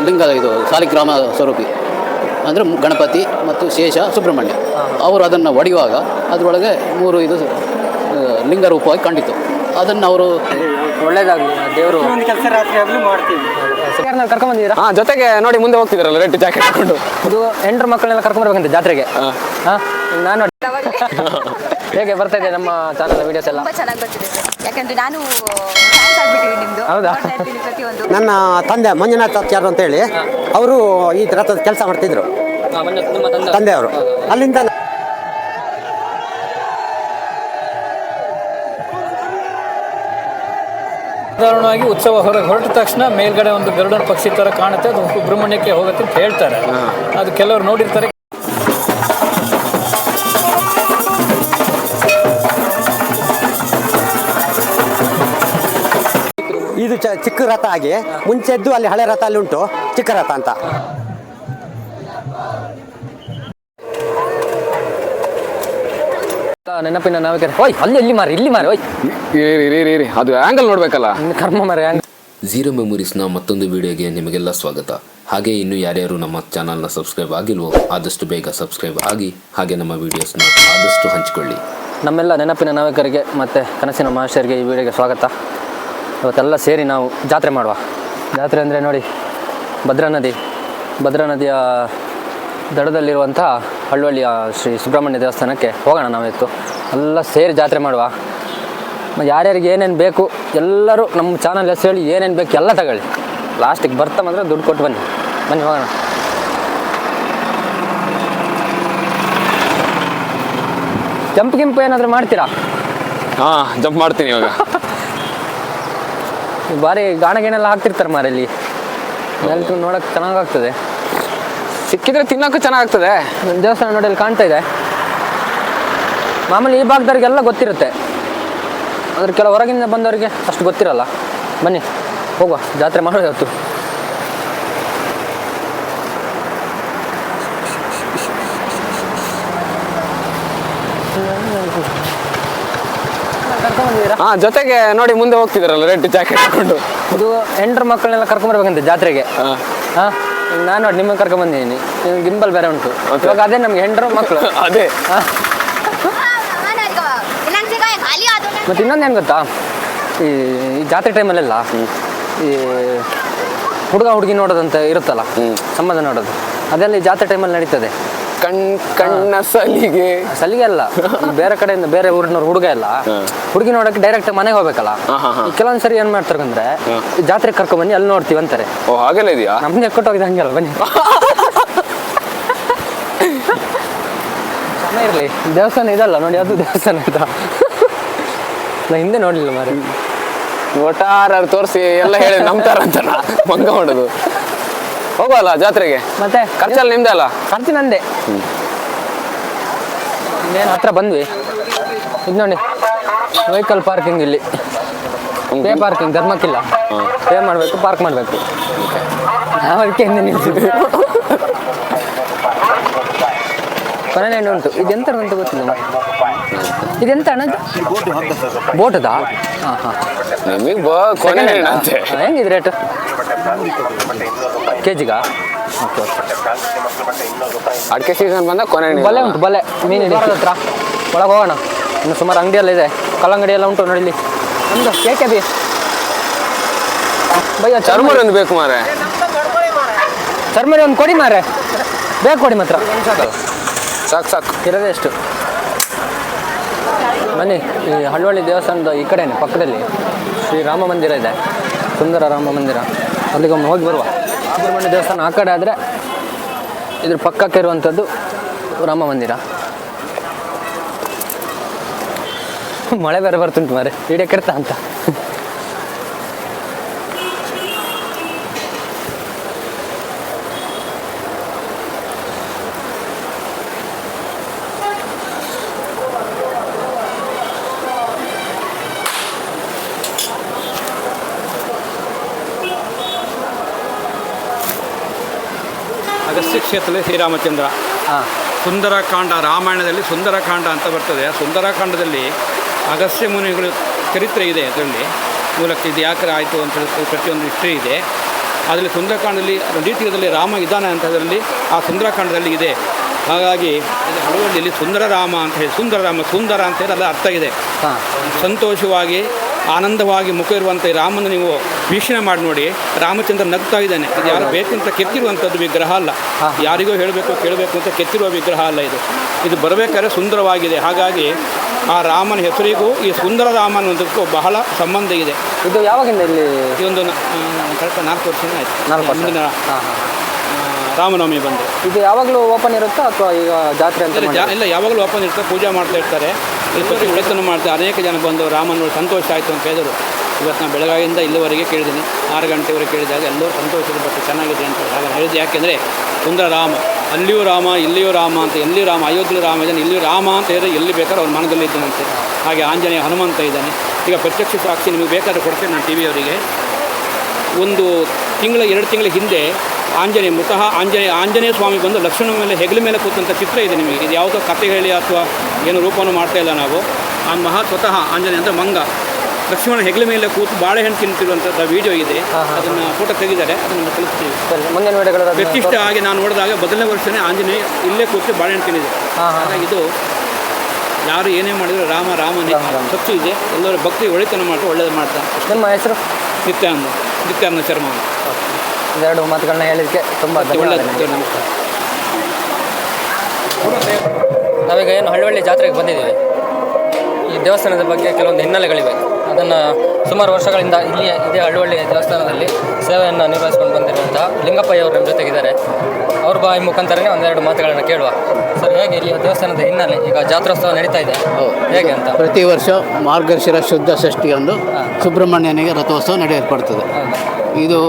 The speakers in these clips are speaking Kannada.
ಲಿಂಗ ಇದು ಸಾಲಿಗ್ರಾಮ ಸ್ವರೂಪಿ ಅಂದರೆ ಗಣಪತಿ ಮತ್ತು ಶೇಷ ಸುಬ್ರಹ್ಮಣ್ಯ. ಅವರು ಅದನ್ನು ಒಡೆಯುವಾಗ ಅದರೊಳಗೆ 3 ಇದು ಲಿಂಗ ರೂಪವಾಗಿ ಕಂಡಿತು. ಅದನ್ನು ಅವರು ಒಳ್ಳೇದಾಗಲಿ ದೇವರು ಕೆಲಸ ರಾತ್ರಿ ಆಗಲಿ ಮಾಡ್ತೀವಿ. ಕರ್ಕೊಂಡ್ಬಂದಿದ್ದೀರಾ? ಜೊತೆಗೆ ನೋಡಿ ಮುಂದೆ ಹೋಗ್ತಿದ್ರಲ್ಲ ರೆಡ್ ಜಾಕೆಟ್ ಹಾಕೊಂಡು. ಇದು ಹೆಂಡ್ರ ಮಕ್ಕಳನ್ನೆಲ್ಲ ಕರ್ಕೊಂಡ್ಬರ್ಬೇಕಂತೆ ಜಾತ್ರೆಗೆ. ನಾನು ಹೇಗೆ ಬರ್ತಾ ಇದೆ ನಮ್ಮ ಚಾನಲ್ ವಿಡಿಯೋಸ್ ಎಲ್ಲ? ತುಂಬಾ ಚೆನ್ನಾಗಿ ಬರ್ತಿದೆ ಯಾಕಂದ್ರೆ ನಾನು ಫ್ಯಾನ್ಸ್ ಆಗ್ಬಿಟ್ಟಿದ್ದೀನಿ ನಿಮ್ದು. ಹೌದಾ? ಪ್ರತಿಯೊಂದು ನನ್ನ ತಂದೆ ಮಂಜುನಾಥ್ ಅತ್ಯಾರು ಅಂತೇಳಿ ಅವರು ಈ ಥರದ ಕೆಲಸ ಮಾಡ್ತಿದ್ರು, ತಂದೆಯವರು. ಅಲ್ಲಿಂದ ಸಾಧಾರಣವಾಗಿ ಉತ್ಸವ ಹೊರಟ ತಕ್ಷಣ ಮೇಲ್ಗಡೆ ಒಂದು ಗರುಡನ ಪಕ್ಷಿ ಥರ ಕಾಣುತ್ತೆ, ಅದು ಸುಬ್ರಹ್ಮಣ್ಯಕ್ಕೆ ಹೋಗುತ್ತೆ ಅಂತ ಹೇಳ್ತಾರೆ. ಅದು ಕೆಲವರು ನೋಡಿರ್ತಾರೆ. ಇದು ಚಿಕ್ಕ ರಥ ಆಗಿ ಮುಂಚೆದ್ದು ಅಲ್ಲಿ ಹಳೆ ರಥ ಅಲ್ಲಿ ಉಂಟು, ಚಿಕ್ಕ ರಥ ಅಂತ. ನೆನಪಿನ ನಾವಿಕರು ಓಯ್ ಅಲ್ಲಿ ಇಲ್ಲಿ ಮಾರಿ ಇಲ್ಲಿ ಮಾರಿ ಓಯ್ ಇರಿ ಅದು ಆ್ಯಂಗಲ್ ನೋಡ್ಬೇಕಲ್ಲ. ಕರ್ಮ ಮಾರಿ ಝೀರೋ ಮೆಮೊರೀಸ್ನ ಮತ್ತೊಂದು ವಿಡಿಯೋಗೆ ನಿಮಗೆಲ್ಲ ಸ್ವಾಗತ. ಹಾಗೆ ಇನ್ನೂ ಯಾರ್ಯಾರು ನಮ್ಮ ಚಾನಲ್ನ ಸಬ್ಸ್ಕ್ರೈಬ್ ಆಗಿಲ್ವೋ ಆದಷ್ಟು ಬೇಗ ಸಬ್ಸ್ಕ್ರೈಬ್ ಆಗಿ ಹಾಗೆ ನಮ್ಮ ವಿಡಿಯೋಸ್ನ ಆದಷ್ಟು ಹಂಚಿಕೊಳ್ಳಿ. ನಮ್ಮೆಲ್ಲ ನೆನಪಿನ ನಾವಿಕರಿಗೆ ಮತ್ತು ಕನಸಿನ ಮಹರ್ಷಿಯರಿಗೆ ಈ ವಿಡಿಯೋಗೆ ಸ್ವಾಗತ. ಇವತ್ತೆಲ್ಲ ಸೇರಿ ನಾವು ಜಾತ್ರೆ ಮಾಡುವ. ಜಾತ್ರೆ ಅಂದರೆ ನೋಡಿ, ಭದ್ರಾ ನದಿಯ ದಡದಲ್ಲಿರುವಂಥ ಹಳ್ವಳ್ಳಿಯ ಶ್ರೀ ಸುಬ್ರಹ್ಮಣ್ಯ ದೇವಸ್ಥಾನಕ್ಕೆ ಹೋಗೋಣ ನಾವಿತ್ತು. ಎಲ್ಲ ಸೇರಿ ಜಾತ್ರೆ ಮಾಡುವ. ಯಾರ್ಯಾರಿಗೆ ಏನೇನು ಬೇಕು ಎಲ್ಲರೂ ನಮ್ಮ ಚಾನಲ್ ಹೆಸರು ಹೇಳಿ ಏನೇನು ಬೇಕು ಎಲ್ಲ ತಗೊಳ್ಳಿ. ಲಾಸ್ಟಿಗೆ ಬರ್ತಾ ಮಾತ್ರ ದುಡ್ಡು ಕೊಟ್ಟು ಬನ್ನಿ ಹೋಗೋಣ. ಜಂಪ್ ಏನಾದರೂ ಮಾಡ್ತೀರಾ? ಜಂಪ್ ಮಾಡ್ತೀನಿ ಇವಾಗ. ಭಾರಿ ಗಾಣಗೇನೆಲ್ಲ ಹಾಕ್ತಿರ್ತಾರೆ ಮಾರಲ್ಲಿ, ಎಲ್ರು ನೋಡೋಕೆ ಚೆನ್ನಾಗಾಗ್ತದೆ. ಸಿಕ್ಕಿದ್ರೆ ತಿನ್ನೋಕ್ಕೂ ಚೆನ್ನಾಗ್ತದೆ. ದೇವಸ್ಥಾನ ನೋಡಿ ಅಲ್ಲಿ ಕಾಣ್ತಾ ಇದೆ. ಮಾಮೂಲಿ ಈ ಭಾಗದವ್ರಿಗೆಲ್ಲ ಗೊತ್ತಿರುತ್ತೆ, ಆದರೆ ಕೆಲವು ಹೊರಗಿಂದ ಬಂದವರಿಗೆ ಅಷ್ಟು ಗೊತ್ತಿರಲ್ಲ. ಬನ್ನಿ ಹೋಗುವ, ಜಾತ್ರೆ ಮಾಡೋದು ಇವತ್ತು. ಜೊತೆಗೆ ನೋಡಿ ಮುಂದೆ ಹೋಗ್ತಿದ್ರಲ್ಲ ರೆಡ್ ಜಾಕೆಟ್ ಹಾಕೊಂಡು. ಇದು ಹೆಂಡ್ರ ಮಕ್ಕಳನ್ನೆಲ್ಲ ಕರ್ಕೊಂಡ್ಬರ್ಬೇಕಂತೆ ಜಾತ್ರೆಗೆ. ನಾನು ನೋಡಿ ನಿಮ್ಮನ್ನು ಕರ್ಕೊಂಡ್ಬಂದಿದ್ದೀನಿ. ಗಿಂಬಲ್ ಬೇರೆ ಉಂಟು ಇವಾಗ. ಅದೇ ನಮ್ಗೆ ಹೆಂಡ್ರ ಮಕ್ಕಳು. ಅದೇ ಮತ್ತು ಇನ್ನೊಂದೇನು ಗೊತ್ತಾ, ಈ ಜಾತ್ರೆ ಟೈಮಲ್ಲೆಲ್ಲ ಈ ಹುಡುಗಿ ನೋಡೋದಂತ ಇರುತ್ತಲ್ಲ, ಸಂಬಂಧ ನೋಡೋದು, ಅದೆಲ್ಲ ಈ ಜಾತ್ರೆ ಟೈಮಲ್ಲಿ ನಡೀತದೆ. ಕಣ್ಣ ಸಲಿಗೆ ಅಲ್ಲ, ಬೇರೆ ಕಡೆಯಿಂದ ಬೇರೆ ಊರಿನವ್ರು ಹುಡುಗ ಎಲ್ಲ ಹುಡುಗಿ ನೋಡಕ್ಕೆ ಡೈರೆಕ್ಟ್ ಮನೆಗೆ ಹೋಗ್ಬೇಕಲ್ಲ. ಕೆಲವೊಂದ್ಸರಿ ಏನ್ ಮಾಡ್ತಾರೆ ಅಂದ್ರೆ ಜಾತ್ರೆ ಕರ್ಕೊಂಡ್ ಬನ್ನಿ ಅಲ್ಲಿ ನೋಡ್ತೀವಿ ಅಂತಾರೆ. ಹಾಗೆಲ್ಲ ಇದೆಯಾ? ನಮ್ಗೆ ಕೊಟ್ಟೋಗಿದೆ ಹಂಗೆಲ್ಲ. ಬನ್ನಿ ಸಮಯ ಇರ್ಲಿ. ದೇವಸ್ಥಾನ ಇದಲ್ಲ ನೋಡಿ, ಅದು ದೇವಸ್ಥಾನ ಆಯ್ತಾ? ನಾ ಹಿಂದೆ ನೋಡ್ಲಿಲ್ಲ ಮಾರಿ. ಒಟ್ಟಾರ ತೋರಿಸಿ ಎಲ್ಲ ಹೇಳಿ ನಂಬ್ತಾರ ಅಂತ ಮಂಗ ಮಾಡೋದು. ಹೋಗುವಲ್ಲ ಜಾತ್ರೆಗೆ? ಮತ್ತೆ ಖರ್ಚಲ್ಲಿ ನಿಮ್ದೆ ಅಲ್ಲ? ಖರ್ಚು ನಂದೆ. ಇನ್ನೇನು ಹತ್ರ ಬಂದ್ವಿ. ಇದು ನೋಡಿ ವೆಹಿಕಲ್ ಪಾರ್ಕಿಂಗ್. ಇಲ್ಲಿ ಪೇ ಪಾರ್ಕಿಂಗ್, ಧರ್ಮಕ್ಕಿಲ್ಲ, ಪೇ ಮಾಡಬೇಕು, ಪಾರ್ಕ್ ಮಾಡಬೇಕು. ನಾವು ಅದಕ್ಕೆ ಹಿಂದೆ ನಿಲ್ಸಿದ್ವಿ. ಕೊನೆ ಉಂಟು. ಇದೆಂತ ಅಂತ ಗೊತ್ತಿಲ್ಲ. ಇದೆಂತ ಅಣ್ಣದು? ಬೋಟದಾ? ಹೆಂಗಿದೆ ರೇಟ್ ಕೆಜಿಗಾ? Okay okay. ಅಡಿಕೆ ಸೀಸನ್ ಬಂದ ಕೊನೆ ಬಲೆ ಉಂಟು, ಬಲೆ ಮೀನಿದೆ ಹತ್ರ. ಒಳಗೆ ಹೋಗೋಣ. ಇನ್ನು ಸುಮಾರು ಅಂಗಡಿ ಎಲ್ಲ ಇದೆ, ಕಲ್ಲಂಗಡಿ ಎಲ್ಲ ಉಂಟು ನೋಡಿಲಿ. ನಮ್ದು ಕೇಕೆ ಬಿ ಬಯ್ಯ. ಚರ್ಮರಿ ಒಂದು ಬೇಕು ಮಾರೆ. ಚರ್ಮರಿ ಒಂದು ಕೊಡಿ ಮಾರೆ, ಬೇಕು ಕೊಡಿ ಮಾತ್ರ. ಸಾಕು ಇರೋದೇ ಎಷ್ಟು. ಬನ್ನಿ, ಈ ಹಳ್ವಳ್ಳಿ ದೇವಸ್ಥಾನದ ಈ ಕಡೆನೇ ಪಕ್ಕದಲ್ಲಿ ಶ್ರೀ ರಾಮ ಮಂದಿರ ಇದೆ, ಸುಂದರ ರಾಮ ಮಂದಿರ. ಅಲ್ಲಿಗೊಮ್ಮೆ ಹೋಗಿ ಬರುವ. ಸುಬ್ರಹ್ಮಣ್ಯ ದೇವಸ್ಥಾನ ಆ ಕಡೆ ಆದರೆ ಇದ್ರ ಪಕ್ಕಕ್ಕೆ ಇರುವಂಥದ್ದು ರಾಮ ಮಂದಿರ. ಮಳೆ ಬೇರೆ ಬರ್ತುಂಟು ಮಾರೆ, ವಿಡಿಯೋ ಕೆಡ್ತಾ ಅಂತ. ಅಗಸ್ತ್ಯ ಕ್ಷೇತ್ರದಲ್ಲಿ ಶ್ರೀರಾಮಚಂದ್ರ. ಸುಂದರಕಾಂಡ, ರಾಮಾಯಣದಲ್ಲಿ ಸುಂದರಕಾಂಡ ಅಂತ ಬರ್ತದೆ. ಸುಂದರಕಾಂಡದಲ್ಲಿ ಅಗಸ್ತ್ಯ ಮುನಿಗಳ ಚರಿತ್ರೆ ಇದೆ. ಅದರಲ್ಲಿ ಮೂಲಕ್ಕೆ ಇದು ಯಾಕೆ ಆಯಿತು ಅಂತ ಪ್ರತಿಯೊಂದು ಹಿಸ್ಟ್ರಿ ಇದೆ. ಅದರಲ್ಲಿ ಸುಂದರಕಾಂಡದಲ್ಲಿ ತೀರದಲ್ಲಿ ರಾಮ ಇದ್ದಾನೆ ಅಂತ ಅದರಲ್ಲಿ ಆ ಸುಂದರಕಾಂಡದಲ್ಲಿ ಇದೆ. ಹಾಗಾಗಿ ಇದು ಹಳುವಳ್ಳಿಯಲ್ಲಿ ಸುಂದರರಾಮ ಅಂತ ಹೇಳಿ ಸುಂದರ ಅಂತ ಹೇಳಿ ಅದರ ಅರ್ಥ ಇದೆ. ಸಂತೋಷವಾಗಿ ಆನಂದವಾಗಿ ಮುಖ ಇರುವಂಥ ಈ ರಾಮನ ನೀವು ವೀಕ್ಷಣೆ ಮಾಡಿ ನೋಡಿ. ರಾಮಚಂದ್ರ ನಗ್ತಾ ಇದ್ದಾನೆ. ಇದು ಯಾರು ಬೇಕಂತ ಕೆತ್ತಿರುವಂಥದ್ದು ವಿಗ್ರಹ ಅಲ್ಲ, ಯಾರಿಗೋ ಹೇಳಬೇಕು ಕೇಳಬೇಕು ಅಂತ ಕೆತ್ತಿರುವ ವಿಗ್ರಹ ಅಲ್ಲ. ಇದು ಬರಬೇಕಾದ್ರೆ ಸುಂದರವಾಗಿದೆ. ಹಾಗಾಗಿ ಆ ರಾಮನ ಹೆಸರಿಗೂ ಈ ಸುಂದರ ರಾಮ ಅನ್ನೋದಕ್ಕೂ ಬಹಳ ಸಂಬಂಧ ಇದೆ. ಇದು ಯಾವಾಗಿಂದ ಇಲ್ಲಿ? ಇದೊಂದು ಕರೆಕ್ಟ್ 4 ವರ್ಷ ಆಯಿತು. ಮುಂದಿನ ರಾಮನವಮಿ ಬಂದು ಇದು ಯಾವಾಗಲೂ ಓಪನ್ ಇರುತ್ತಾ ಅಥವಾ ಈಗ ಜಾತ್ರೆ ಅಂತ? ಇಲ್ಲ, ಯಾವಾಗಲೂ ಓಪನ್ ಇರ್ತಾರೆ, ಪೂಜೆ ಮಾಡ್ತಾ ಇರ್ತಾರೆ, ಇಲ್ಲಿ ಪ್ರತಿ ಒಳಿತನ್ನು ಮಾಡ್ತಾರೆ. ಅನೇಕ ಜನ ಬಂದು ರಾಮನ ಸಂತೋಷ ಆಯಿತು ಅಂತ ಹೇಳಿದರು. ಇವತ್ತು ನಾನು ಬೆಳಗಾಗಿಂದ ಇಲ್ಲಿವರೆಗೆ ಕೇಳಿದ್ದೀನಿ, 6 ಗಂಟೆವರೆಗೆ ಕೇಳಿದಾಗ ಎಲ್ಲರೂ ಸಂತೋಷದ ಬಗ್ಗೆ ಚೆನ್ನಾಗಿದೆ ಅಂತ ಹಾಗೆ ಹೇಳಿದೆ. ಯಾಕೆಂದರೆ ಸುಂದರ ರಾಮ, ಅಲ್ಲಿಯೂ ರಾಮ ಇಲ್ಲಿಯೂ ರಾಮ ಅಂತ, ಎಲ್ಲಿ ರಾಮ ಅಯೋಧ್ಯೆ ರಾಮ ಇದ್ದಾನೆ, ಇಲ್ಲಿಯೂ ರಾಮ ಅಂತ ಹೇಳಿದ್ರೆ ಎಲ್ಲಿ ಬೇಕಾದ್ರೆ ಅವ್ರ ಮನದಲ್ಲಿ ಇದ್ದಾನಂತೆ. ಹಾಗೆ ಆಂಜನೇಯ ಹನುಮಂತ ಇದ್ದಾನೆ. ಈಗ ಪ್ರತ್ಯಕ್ಷ ಸಾಕ್ಷಿ ನಿಮಗೆ ಬೇಕಾದ್ರೆ ಕೊಡ್ತೇನೆ ನಾನು ಟಿ ವಿಯವರಿಗೆ. 1 ತಿಂಗಳ 2 ತಿಂಗಳ ಹಿಂದೆ ಆಂಜನೇಯ ಸ್ವಾಮಿ ಬಂದು ಲಕ್ಷ್ಮಣ ಮೇಲೆ ಹೆಗಲ ಮೇಲೆ ಕೂತಂಥ ಚಿತ್ರ ಇದೆ ನಿಮಗೆ. ಇದು ಯಾವುದೋ ಕತೆ ಹೇಳಿ ಅಥವಾ ಏನು ರೂಪವನ್ನು ಮಾಡ್ತಾ ಇಲ್ಲ ನಾವು. ಆ ಸ್ವತಃ ಆಂಜನೇಯ ಅಂದರೆ ಮಂಗ ಲಕ್ಷ್ಮಣ ಹೆಗಲ ಮೇಲೆ ಕೂತು ಬಾಳೆಹಣ್ಣು ತಿಂತಿರುವಂಥ ವಿಡಿಯೋ ಇದೆ. ಅದನ್ನು ಫೋಟೋ ತೆಗೆದಿದ್ದಾರೆ, ಅದನ್ನು ಕಳಿಸ್ತೀವಿ. ಮುಂದಿನ ವಿಡಿಯೋಗಳು ವ್ಯಕ್ತಿಷ್ಠ ಆಗಿ ನಾನು ನೋಡಿದಾಗ ಮೊದಲನೇ ವರ್ಷನೇ ಆಂಜನೇಯ ಇಲ್ಲೇ ಕೂತು ಬಾಳೆಹಣ್ಣು ತಿಂದಿದೆ. ಹಾಗಾಗಿ ಇದು ಯಾರು ಏನೇ ಮಾಡಿದ್ರು ರಾಮನೇ ಶಕ್ತಿ ಇದೆ. ಎಲ್ಲರೂ ಭಕ್ತಿ ಒಳಿತನ ಮಾಡ್ತಾರೆ, ಒಳ್ಳೇದು ಮಾಡ್ತಾರೆ. ನಿಮ್ಮ ಹೆಸರು? ನಿತ್ಯಾನಂದ ಶರ್ಮಾ. ಒಂದೆರಡು ಮಾತುಗಳನ್ನ ಹೇಳಿದ್ದಕ್ಕೆ ತುಂಬ ಒಳ್ಳೆಯದು. ನಮಸ್ಕಾರ. ನಾವೀಗ ಏನು ಹಳ್ಳಿಹಳ್ಳಿ ಜಾತ್ರೆಗೆ ಬಂದಿದ್ದೀವಿ. ಈ ದೇವಸ್ಥಾನದ ಬಗ್ಗೆ ಕೆಲವೊಂದು ಹಿನ್ನೆಲೆಗಳಿವೆ. ಅದನ್ನು ಸುಮಾರು ವರ್ಷಗಳಿಂದ ಇದೇ ಹಳ್ಳಿಹಳ್ಳಿ ದೇವಸ್ಥಾನದಲ್ಲಿ ಸೇವೆಯನ್ನು ನಿರ್ವಹಿಸ್ಕೊಂಡು ಬಂದಿರುವಂಥ ಲಿಂಗಪ್ಪಯ್ಯವರು ನಮ್ಮ ಜೊತೆಗಿದ್ದಾರೆ. ಅವ್ರ ಬಾಯಿ ಮುಖಾಂತರನೇ ಒಂದೆರಡು ಮಾತುಗಳನ್ನು ಕೇಳುವ. ಸರ್, ಹೇಗೆ ಇಲ್ಲಿ ದೇವಸ್ಥಾನದ ಹಿನ್ನೆಲೆ? ಈಗ ಜಾತ್ರೋತ್ಸವ ನಡೀತಾ ಇದೆ, ಹೇಗೆ ಅಂತ? ಪ್ರತಿ ವರ್ಷ ಮಾರ್ಗಶಿರ ಶುದ್ಧ ಷಷ್ಠಿಯಂದು ಸುಬ್ರಹ್ಮಣ್ಯನಿಗೆ ರಥೋತ್ಸವ ನಡೆಯಲ್ಪಡ್ತದೆ. ಇದು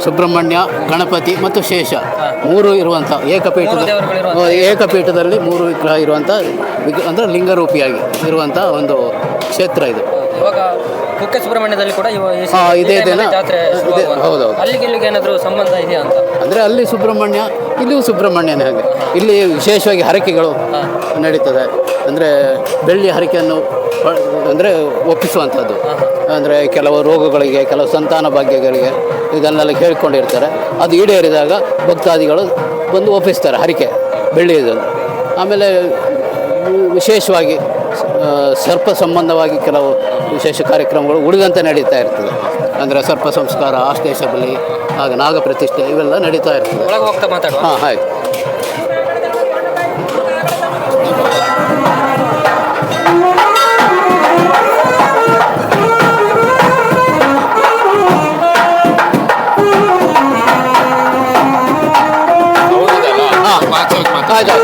ಸುಬ್ರಹ್ಮಣ್ಯ, ಗಣಪತಿ ಮತ್ತು ಶೇಷ 3 ಇರುವಂಥ ಏಕಪೀಠದಲ್ಲಿ 3 ವಿಗ್ರಹ ಇರುವಂಥ ಅಂದರೆ ಲಿಂಗರೂಪಿಯಾಗಿ ಇರುವಂಥ ಒಂದು ಕ್ಷೇತ್ರ ಇದು. ಇವಾಗ ಕುಕ್ಕೆ ಸುಬ್ರಹ್ಮಣ್ಯದಲ್ಲಿ ಕೂಡ ಇದೇ ದಿನ ಜಾತ್ರೆ ಹೌದೌದು. ಅಲ್ಲಿಗೆ ಏನಾದರೂ ಸಂಬಂಧ ಇದೆಯಾ ಅಂತ? ಅಂದರೆ ಅಲ್ಲಿ ಸುಬ್ರಹ್ಮಣ್ಯ, ಇಲ್ಲಿಯೂ ಸುಬ್ರಹ್ಮಣ್ಯನೇ. ಹಾಗೆ ಇಲ್ಲಿ ವಿಶೇಷವಾಗಿ ಹರಕೆಗಳು ನಡೀತದೆ. ಅಂದರೆ ಬೆಳ್ಳಿ ಹರಕೆಯನ್ನು ಅಂದರೆ ಒಪ್ಪಿಸುವಂಥದ್ದು. ಅಂದರೆ ಕೆಲವು ರೋಗಗಳಿಗೆ, ಕೆಲವು ಸಂತಾನ ಭಾಗ್ಯಗಳಿಗೆ ಇದನ್ನೆಲ್ಲ ಕೇಳಿಕೊಂಡಿರ್ತಾರೆ. ಅದು ಈಡೇರಿದಾಗ ಭಕ್ತಾದಿಗಳು ಬಂದು ಒಪ್ಪಿಸ್ತಾರೆ ಹರಕೆ ಬೆಳ್ಳಿಯದನ್ನು. ಆಮೇಲೆ ವಿಶೇಷವಾಗಿ ಸರ್ಪ ಸಂಬಂಧವಾಗಿ ಕೆಲವು ವಿಶೇಷ ಕಾರ್ಯಕ್ರಮಗಳು ಉಳಿದಂತೆ ನಡೀತಾ ಇರ್ತದೆ. ಅಂದರೆ ಸರ್ಪ ಸಂಸ್ಕಾರ, ಆಶ್ಲೇಷ ಬಲಿ, ಆಗ ನಾಗ ಪ್ರತಿಷ್ಠೆ ಇವೆಲ್ಲ ನಡೀತಾ ಇರ್ತದೆ. ಹಾಂ, ಆಯ್ತು. ಆಯ್ತು.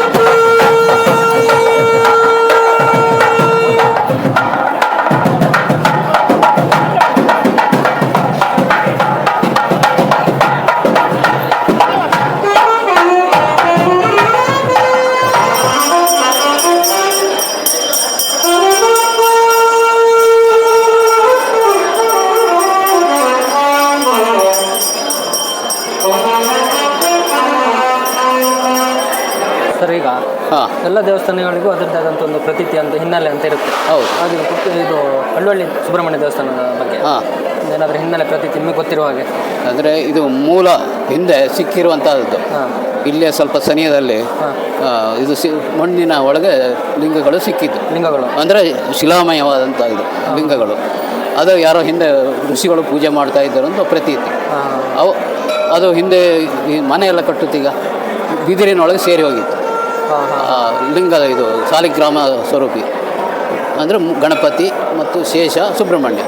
ಸರ್, ಈಗ ಎಲ್ಲ ದೇವಸ್ಥಾನಗಳಿಗೂ ಅದರದ್ದೇ ಆದಂಥ ಒಂದು ಪ್ರತೀತಿ ಅಂತ ಹಿನ್ನೆಲೆ ಅಂತ ಇರುತ್ತೆ. ಹೌದು. ಹಾಗೆ ಇದು ಹಳ್ಳಿಹಳ್ಳಿ ಸುಬ್ರಹ್ಮಣ್ಯ ದೇವಸ್ಥಾನದ ಬಗ್ಗೆ ಏನಾದರೂ ಹಿನ್ನೆಲೆ ಪ್ರತೀತಿ ನಿಮಗೆ ಗೊತ್ತಿರುವ ಹಾಗೆ? ಅಂದರೆ ಇದು ಮೂಲ ಹಿಂದೆ ಸಿಕ್ಕಿರುವಂಥದ್ದು. ಇಲ್ಲೇ ಸ್ವಲ್ಪ ಸನಿಹದಲ್ಲಿ ಇದು ಮಣ್ಣಿನ ಒಳಗೆ ಲಿಂಗಗಳು ಸಿಕ್ಕಿದ್ದು. ಲಿಂಗಗಳು ಅಂದರೆ ಶಿಲಾಮಯವಾದಂಥ ಇದು ಲಿಂಗಗಳು. ಅದು ಯಾರೋ ಹಿಂದೆ ಋಷಿಗಳು ಪೂಜೆ ಮಾಡ್ತಾ ಇದ್ದರು ಅಂತ ಪ್ರತೀತಿ. ಅದು ಹಿಂದೆ ಈ ಮನೆಯೆಲ್ಲ ಕಟ್ಟುತ್ತೀಗ ಬಿದಿರಿನೊಳಗೆ ಸೇರಿ ಹೋಗಿತ್ತು. ಲಿಂಗದ ಇದು ಸಾಲಿಗ್ರಾಮ ಸ್ವರೂಪಿ ಅಂದರೆ ಗಣಪತಿ ಮತ್ತು ಶೇಷ, ಸುಬ್ರಹ್ಮಣ್ಯ.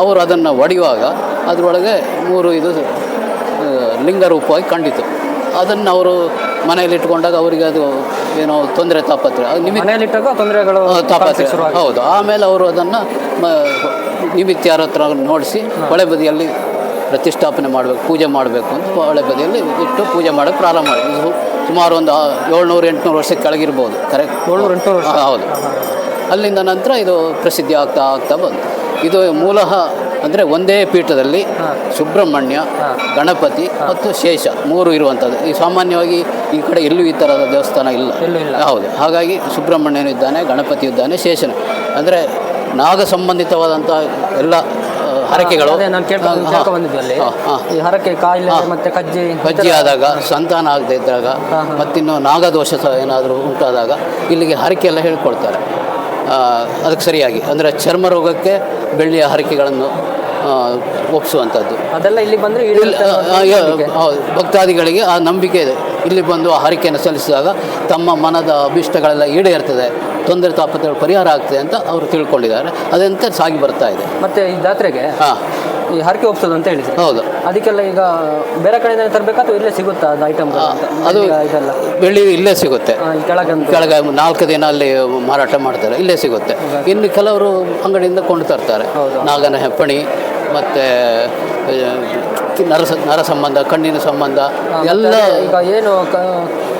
ಅವರು ಅದನ್ನು ಒಡೆಯುವಾಗ ಅದರೊಳಗೆ 3 ಇದು ಲಿಂಗರೂಪವಾಗಿ ಕಂಡಿತು. ಅದನ್ನು ಅವರು ಮನೆಯಲ್ಲಿ ಇಟ್ಕೊಂಡಾಗ ಅವರಿಗೆ ಅದು ಏನೋ ತೊಂದರೆ ತಾಪತ್ರೆ ಹೌದು. ಆಮೇಲೆ ಅವರು ಅದನ್ನು ನಿಮಿತ್ಯಾರ ಹತ್ರ ನೋಡಿಸಿ ಹೊಳೆ ಬದಿಯಲ್ಲಿ ಪ್ರತಿಷ್ಠಾಪನೆ ಮಾಡಬೇಕು, ಪೂಜೆ ಮಾಡಬೇಕು ಅಂತ ಹೊಳೆ ಬದಿಯಲ್ಲಿ ಇಟ್ಟು ಪೂಜೆ ಮಾಡೋಕ್ಕೆ ಪ್ರಾರಂಭ ಮಾಡಿ ಸುಮಾರು ಒಂದು 700-800 ವರ್ಷಕ್ಕೆ ಕೆಳಗಿರ್ಬೋದು. ಕರೆಕ್ಟ್, 700-800 ವರ್ಷ. ಹೌದು. ಅಲ್ಲಿಂದ ನಂತರ ಇದು ಪ್ರಸಿದ್ಧಿ ಆಗ್ತಾ ಬಂತು. ಇದು ಮೂಲಃ ಅಂದರೆ ಒಂದೇ ಪೀಠದಲ್ಲಿ ಸುಬ್ರಹ್ಮಣ್ಯ, ಗಣಪತಿ ಮತ್ತು ಶೇಷ 3 ಇರುವಂಥದ್ದು. ಈ ಸಾಮಾನ್ಯವಾಗಿ ಈ ಕಡೆ ಎಲ್ಲೂ ಈ ಥರದ ದೇವಸ್ಥಾನ ಇಲ್ಲ. ಹೌದು. ಹಾಗಾಗಿ ಸುಬ್ರಹ್ಮಣ್ಯನೂ ಇದ್ದಾನೆ, ಗಣಪತಿ ಇದ್ದಾನೆ, ಶೇಷನ ಅಂದರೆ ನಾಗ ಸಂಬಂಧಿತವಾದಂಥ ಎಲ್ಲ ಹರಕೆಗಳು ಅದೇ ನಾನು ಕೇಳ್ಕೊ ಬಂದಿದ್ದೆ ಅಲ್ಲಿ. ಈ ಹರಕೆ ಕಾಯಿಲೆ ಮತ್ತೆ ಕಜ್ಜಿ ಆದಾಗ, ಸಂತಾನ ಆಗದೆ ಇದ್ದಾಗ, ಮತ್ತಿನ್ನು ನಾಗದೋಷ ಏನಾದರೂ ಉಂಟಾದಾಗ ಇಲ್ಲಿಗೆ ಹರಕೆ ಎಲ್ಲ ಹೇಳ್ಕೊಳ್ತಾರೆ. ಅದಕ್ಕೆ ಸರಿಯಾಗಿ ಅಂದರೆ ಚರ್ಮ ರೋಗಕ್ಕೆ ಬೆಳ್ಳಿಯ ಹರಕೆಗಳನ್ನು ಒಪ್ಪಿಸುವಂಥದ್ದು. ಅದೆಲ್ಲ ಇಲ್ಲಿ ಬಂದರೆ ಭಕ್ತಾದಿಗಳಿಗೆ ಆ ನಂಬಿಕೆ ಇದೆ. ಇಲ್ಲಿ ಬಂದು ಆ ಹರಕೆಯನ್ನು ಸಲ್ಲಿಸಿದಾಗ ತಮ್ಮ ಮನದ ಅಭಿಷ್ಟಗಳೆಲ್ಲ ಈಡೇರ್ತದೆ, ತೊಂದರೆ ತಾಪತ್ರೆಗಳು ಪರಿಹಾರ ಆಗ್ತದೆ ಅಂತ ಅವರು ತಿಳ್ಕೊಂಡಿದ್ದಾರೆ. ಅದಂತೆ ಸಾಗಿ ಬರ್ತಾ ಇದೆ. ಮತ್ತು ಈ ಜಾತ್ರೆಗೆ ಈ ಹರಕೆ ಒಪ್ಸೋದು ಅಂತ ಹೇಳಿದ್ರು. ಹೌದು. ಅದಕ್ಕೆಲ್ಲ ಈಗ ಬೇರೆ ಕಡೆಯಿಂದ ತರಬೇಕಾ ಅಥವಾ ಇಲ್ಲೇ ಸಿಗುತ್ತಾ ಅದು ಐಟಮ್? ಅದು ಇದೆಲ್ಲ ಬೆಳ್ಳಿ ಇಲ್ಲೇ ಸಿಗುತ್ತೆ. ಕೆಳಗೆ 4 ದಿನ ಅಲ್ಲಿ ಮಾರಾಟ ಮಾಡ್ತಾರೆ, ಇಲ್ಲೇ ಸಿಗುತ್ತೆ. ಇನ್ನು ಕೆಲವರು ಅಂಗಡಿಯಿಂದ ಕೊಂಡು ತರ್ತಾರೆ. ನಾಗನ ಹೆಪ್ಪಣಿ ಮತ್ತು ನರ ಸಂಬಂಧ, ಕಣ್ಣಿನ ಸಂಬಂಧ ಎಲ್ಲ. ಈಗ ಏನು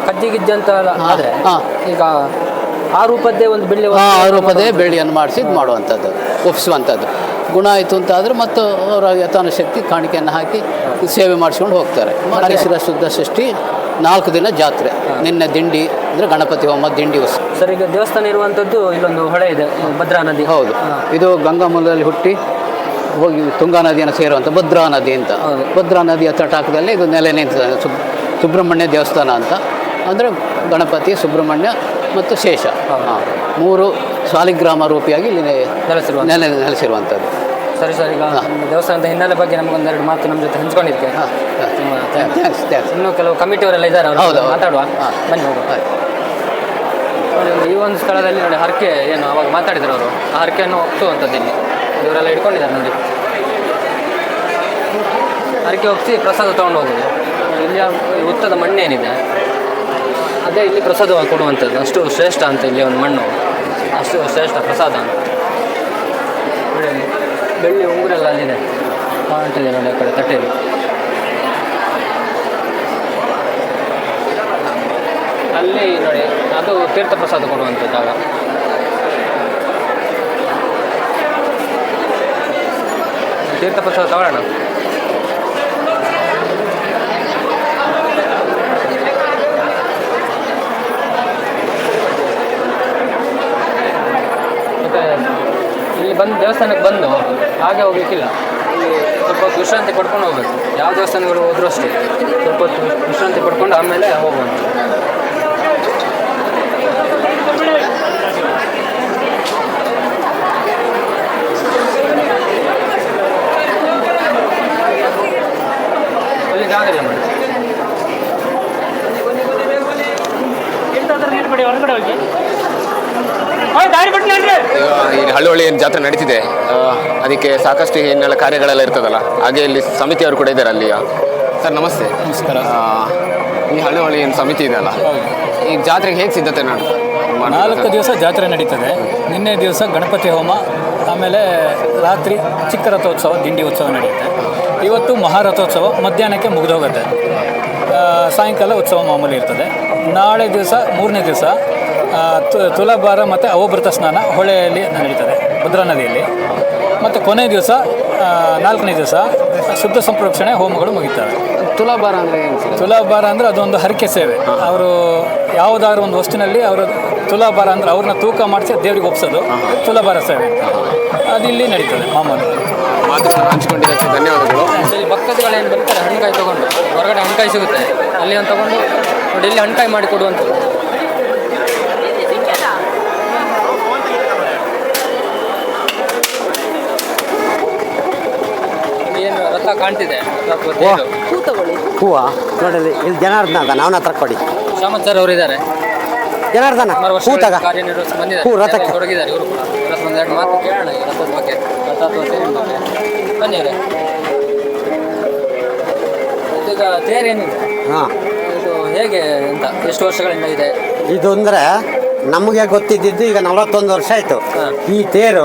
ಕಜ್ಜಿ ಅಂತ ಆದರೆ ಈಗ ಆ ರೂಪದ್ದೇ ಒಂದು ಬೆಳ್ಳಿ, ಆ ರೂಪದೇ ಬೆಳ್ಳಿಯನ್ನು ಮಾಡಿಸಿ ಇದು ಮಾಡುವಂಥದ್ದು, ಒಪ್ಪಿಸುವಂಥದ್ದು. ಗುಣ ಆಯಿತು ಅಂತ ಆದರೆ ಮತ್ತು ಅವರ ಯಥಾನುಶಕ್ತಿ ಕಾಣಿಕೆಯನ್ನು ಹಾಕಿ ಸೇವೆ ಮಾಡಿಸ್ಕೊಂಡು ಹೋಗ್ತಾರೆ. ಹರಿಶಿರ ಶುದ್ಧ ಷಷ್ಠಿ 4 ದಿನ ಜಾತ್ರೆ. ನಿನ್ನೆ ದಿಂಡಿ ಅಂದರೆ ಗಣಪತಿ ಹೋಮ, ದಿಂಡಿ ಉತ್ಸವ. ಸರ್, ಈಗ ದೇವಸ್ಥಾನ ಇರುವಂಥದ್ದು ಇಲ್ಲೊಂದು ಹೊಳೆ ಇದೆ, ಭದ್ರಾ ನದಿ. ಹೌದು, ಇದು ಗಂಗಾ ಮೂಲದಲ್ಲಿ ಹುಟ್ಟಿ ಹೋಗಿ ತುಂಗಾ ನದಿಯನ್ನು ಸೇರುವಂಥ ಭದ್ರಾ ನದಿ ಅಂತ. ಭದ್ರಾ ನದಿಯ ತಟಾಕದಲ್ಲಿ ಇದು ನೆಲೆ ನಿಂತಿದೆ. ಸುಬ್ರಹ್ಮಣ್ಯ ದೇವಸ್ಥಾನ ಅಂತ. ಅಂದರೆ ಗಣಪತಿ, ಸುಬ್ರಹ್ಮಣ್ಯ ಮತ್ತು ಶೇಷ 3 ಸಾಲಿಗ್ರಾಮ ರೂಪಿಯಾಗಿ ಇಲ್ಲಿ ನೆಲೆಸಿರುವಂಥದ್ದು. ಸರಿ ಸರ್, ಈಗ ದೇವಸ್ಥಾನದ ಹಿನ್ನೆಲೆ ಬಗ್ಗೆ ನಮಗೊಂದೆರಡು ಮಾತು ನಮ್ಮ ಜೊತೆ ಹಂಚ್ಕೊಂಡಿದ್ದಕ್ಕೆ ಥ್ಯಾಂಕ್ಸ್. ಇನ್ನೂ ಕೆಲವು ಕಮಿಟಿಯವರೆಲ್ಲ ಇದ್ದಾರೆ, ಅವರು ಮಾತಾಡುವ. ಬನ್ನಿ ಹೋಗುವ. ಈ ಒಂದು ಸ್ಥಳದಲ್ಲಿ ನೋಡಿ ಹರಕೆ ಏನು ಅವಾಗ ಮಾತಾಡಿದ್ರು ಅವರು, ಆ ಹರಕೆಯನ್ನು ಒಪ್ಸುವಂಥದ್ದು ಇಲ್ಲಿ ಇವರೆಲ್ಲ ಇಟ್ಕೊಂಡಿದ್ದಾರೆ ನೋಡಿ. ಹರಕೆ ಒಪ್ಪಿಸಿ ಪ್ರಸಾದ ತೊಗೊಂಡು ಹೋಗೋದು. ಇಲ್ಲಿ ಉತ್ತದ ಮಣ್ಣೇನಿದೆ ಅದೇ ಇಲ್ಲಿ ಪ್ರಸಾದ ಕೊಡುವಂಥದ್ದು. ಅಷ್ಟು ಶ್ರೇಷ್ಠ ಅಂತ ಇಲ್ಲಿ ಒಂದು ಮಣ್ಣು, ಅಷ್ಟು ಶ್ರೇಷ್ಠ ಪ್ರಸಾದ ಅಂತ. ಬೆಳ್ಳಿ ಉಂಗುರೆಲ್ಲ ಅಲ್ಲಿದೆ, ಕಾಣ್ತಿದೆ ನೋಡಿ ಆ ಕಡೆ ತಟ್ಟೆಯಲ್ಲಿ. ಅಲ್ಲಿ ನೋಡಿ ಅದು ತೀರ್ಥ ಪ್ರಸಾದ ಕೊಡುವಂಥ ಜಾಗ. ತೀರ್ಥ ಪ್ರಸಾದ ತಗೊಳ್ಳೋಣ. ಮತ್ತು ಇಲ್ಲಿ ಬಂದು ದೇವಸ್ಥಾನಕ್ಕೆ ಬಂದು ಹಾಗೆ ಹೋಗ್ಲಿಕ್ಕಿಲ್ಲ, ಇಲ್ಲಿ ಸ್ವಲ್ಪ ಹೊತ್ತು ವಿಶ್ರಾಂತಿ ಪಡ್ಕೊಂಡು ಹೋಗ್ಬೇಕು. ಯಾವ ದೇವಸ್ಥಾನಗಳು ಹೋದರೂ ಅಷ್ಟೇ, ಸ್ವಲ್ಪ ಹೊತ್ತು ವಿಶ್ರಾಂತಿ ಪಡ್ಕೊಂಡು ಆಮೇಲೆ ಹೋಗುವಂಥ. ಅಲ್ಲಿ ಜಾಗ ಇಲ್ಲ ಮಾಡಿ. ಇಲ್ಲಿ ಹಳ್ಳಿ ಜಾತ್ರೆ ನಡೀತಿದೆ. ಅದಕ್ಕೆ ಸಾಕಷ್ಟು ಹಿನ್ನೆಲೆ ಕಾರ್ಯಗಳೆಲ್ಲ ಇರ್ತದಲ್ಲ, ಹಾಗೆ ಇಲ್ಲಿ ಸಮಿತಿಯವರು ಕೂಡ ಇದ್ದಾರೆ ಅಲ್ಲಿಯ. ಸರ್ ನಮಸ್ತೆ. ನಮಸ್ಕಾರ. ಈ ಹಳ್ಳಿ ಏನು ಸಮಿತಿ ಇದೆಯಲ್ಲ, ಈ ಜಾತ್ರೆಗೆ ಹೇಗೆ ಸಿದ್ಧತೆ 4 ದಿವಸ ಜಾತ್ರೆ ನಡೀತದೆ. ನಿನ್ನೆ ದಿವಸ ಗಣಪತಿ ಹೋಮ, ಆಮೇಲೆ ರಾತ್ರಿ ಚಿಕ್ಕ ರಥೋತ್ಸವ, ದಿಂಡಿ ಉತ್ಸವ ನಡೆಯುತ್ತೆ. ಇವತ್ತು ಮಹಾರಥೋತ್ಸವ ಮಧ್ಯಾಹ್ನಕ್ಕೆ ಮುಗಿದೋಗುತ್ತೆ. ಸಾಯಂಕಾಲ ಉತ್ಸವ ಮಾಮೂಲಿ ಇರ್ತದೆ. ನಾಳೆ ದಿವಸ 3ನೇ ದಿವಸ ತುಲಾಭಾರ ಮತ್ತು ಅವಭೃತ ಸ್ನಾನ ಹೊಳೆಯಲ್ಲಿ ನಡೀತದೆ, ಭದ್ರಾ ನದಿಯಲ್ಲಿ. ಮತ್ತು ಕೊನೆ ದಿವಸ 4ನೇ ದಿವಸ ಶುದ್ಧ ಸಂಪ್ರೋಕ್ಷಣೆ ಹೋಮಗಳು ಮುಗಿತವೆ. ತುಲಾಭಾರ ಅಂದರೆ ಏನು? ತುಲಾಭಾರ ಅಂದರೆ ಅದೊಂದು ಹರಕೆ ಸೇವೆ. ಅವರು ಯಾವುದಾದ್ರೂ ಒಂದು ವಸ್ತುವಿನಲ್ಲಿ ಅವರು ತುಲಾಭಾರ ಅಂದರೆ ಅವ್ರನ್ನ ತೂಕ ಮಾಡಿಸಿ ದೇವರಿಗೆ ಒಪ್ಸೋದು ತುಲಾಭಾರ ಸೇವೆ. ಅದಿಲ್ಲಿ ನಡೀತದೆ ಮಾಮೂಲು. ಮಾತುಗಳನ್ನು ಹಂಚಿಕೊಂಡಿದ್ದಕ್ಕೆ ಧನ್ಯವಾದಗಳು. ಇಲ್ಲಿ ಭಕ್ತಾದಿಗಳೇನು ಬರ್ತಾರೆ ಹಣ್ಣುಕಾಯಿ ತೊಗೊಂಡು, ಹೊರಗಡೆ ಹಣ್ಣುಕಾಯಿ ಸಿಗುತ್ತೆ, ಅಲ್ಲಿ ಒಂದು ತೊಗೊಂಡು ನೋಡಿ ಇಲ್ಲಿ ಹಣ್ಣುಕಾಯಿ ಮಾಡಿ ಕೊಡುವಂಥದ್ದು. ಏನು ರಥ ಕಾಣ್ತಿದೆ, ಹೂವ ನೋಡಲಿ. ಇಲ್ಲಿ ಜನಾರ್ದನ ಅಂತ ನಾವನ್ನ ಹತ್ರ ಕೊಡಿ. ಶಾಮತ್ ಸರ್ ಅವರು ಇದ್ದಾರೆ, ಜನಾರ್ದನ ಹೂ ತಗ. ಕಾರ್ಯನಿರ್ವಹಿಸಿ ಬಂದಿದ್ದಾರೆ, ಹೂ ರಥಕ್ಕೆ ತೊಡಗಿದ್ದಾರೆ ಇವರು ಕೂಡ. ಒಂದೆರಡು ಮಾತು ಕೇಳೋಣ ಈ ರಥದ ಬಗ್ಗೆ, ರಥೋತ್ಸವ ಬಗ್ಗೆ. ಬನ್ನಿ ಅವರೇ. ಈಗ ತೇರೇನಿದೆ, ಹಾಂ, ಇದು ಹೇಗೆ ಅಂತ ಎಷ್ಟು ವರ್ಷಗಳಿಂದ ಇದೆ ಇದು ಅಂದರೆ ನಮಗೆ ಗೊತ್ತಿದ್ದು ಈಗ 41 ವರ್ಷ ಆಯಿತು. ಈ ತೇರು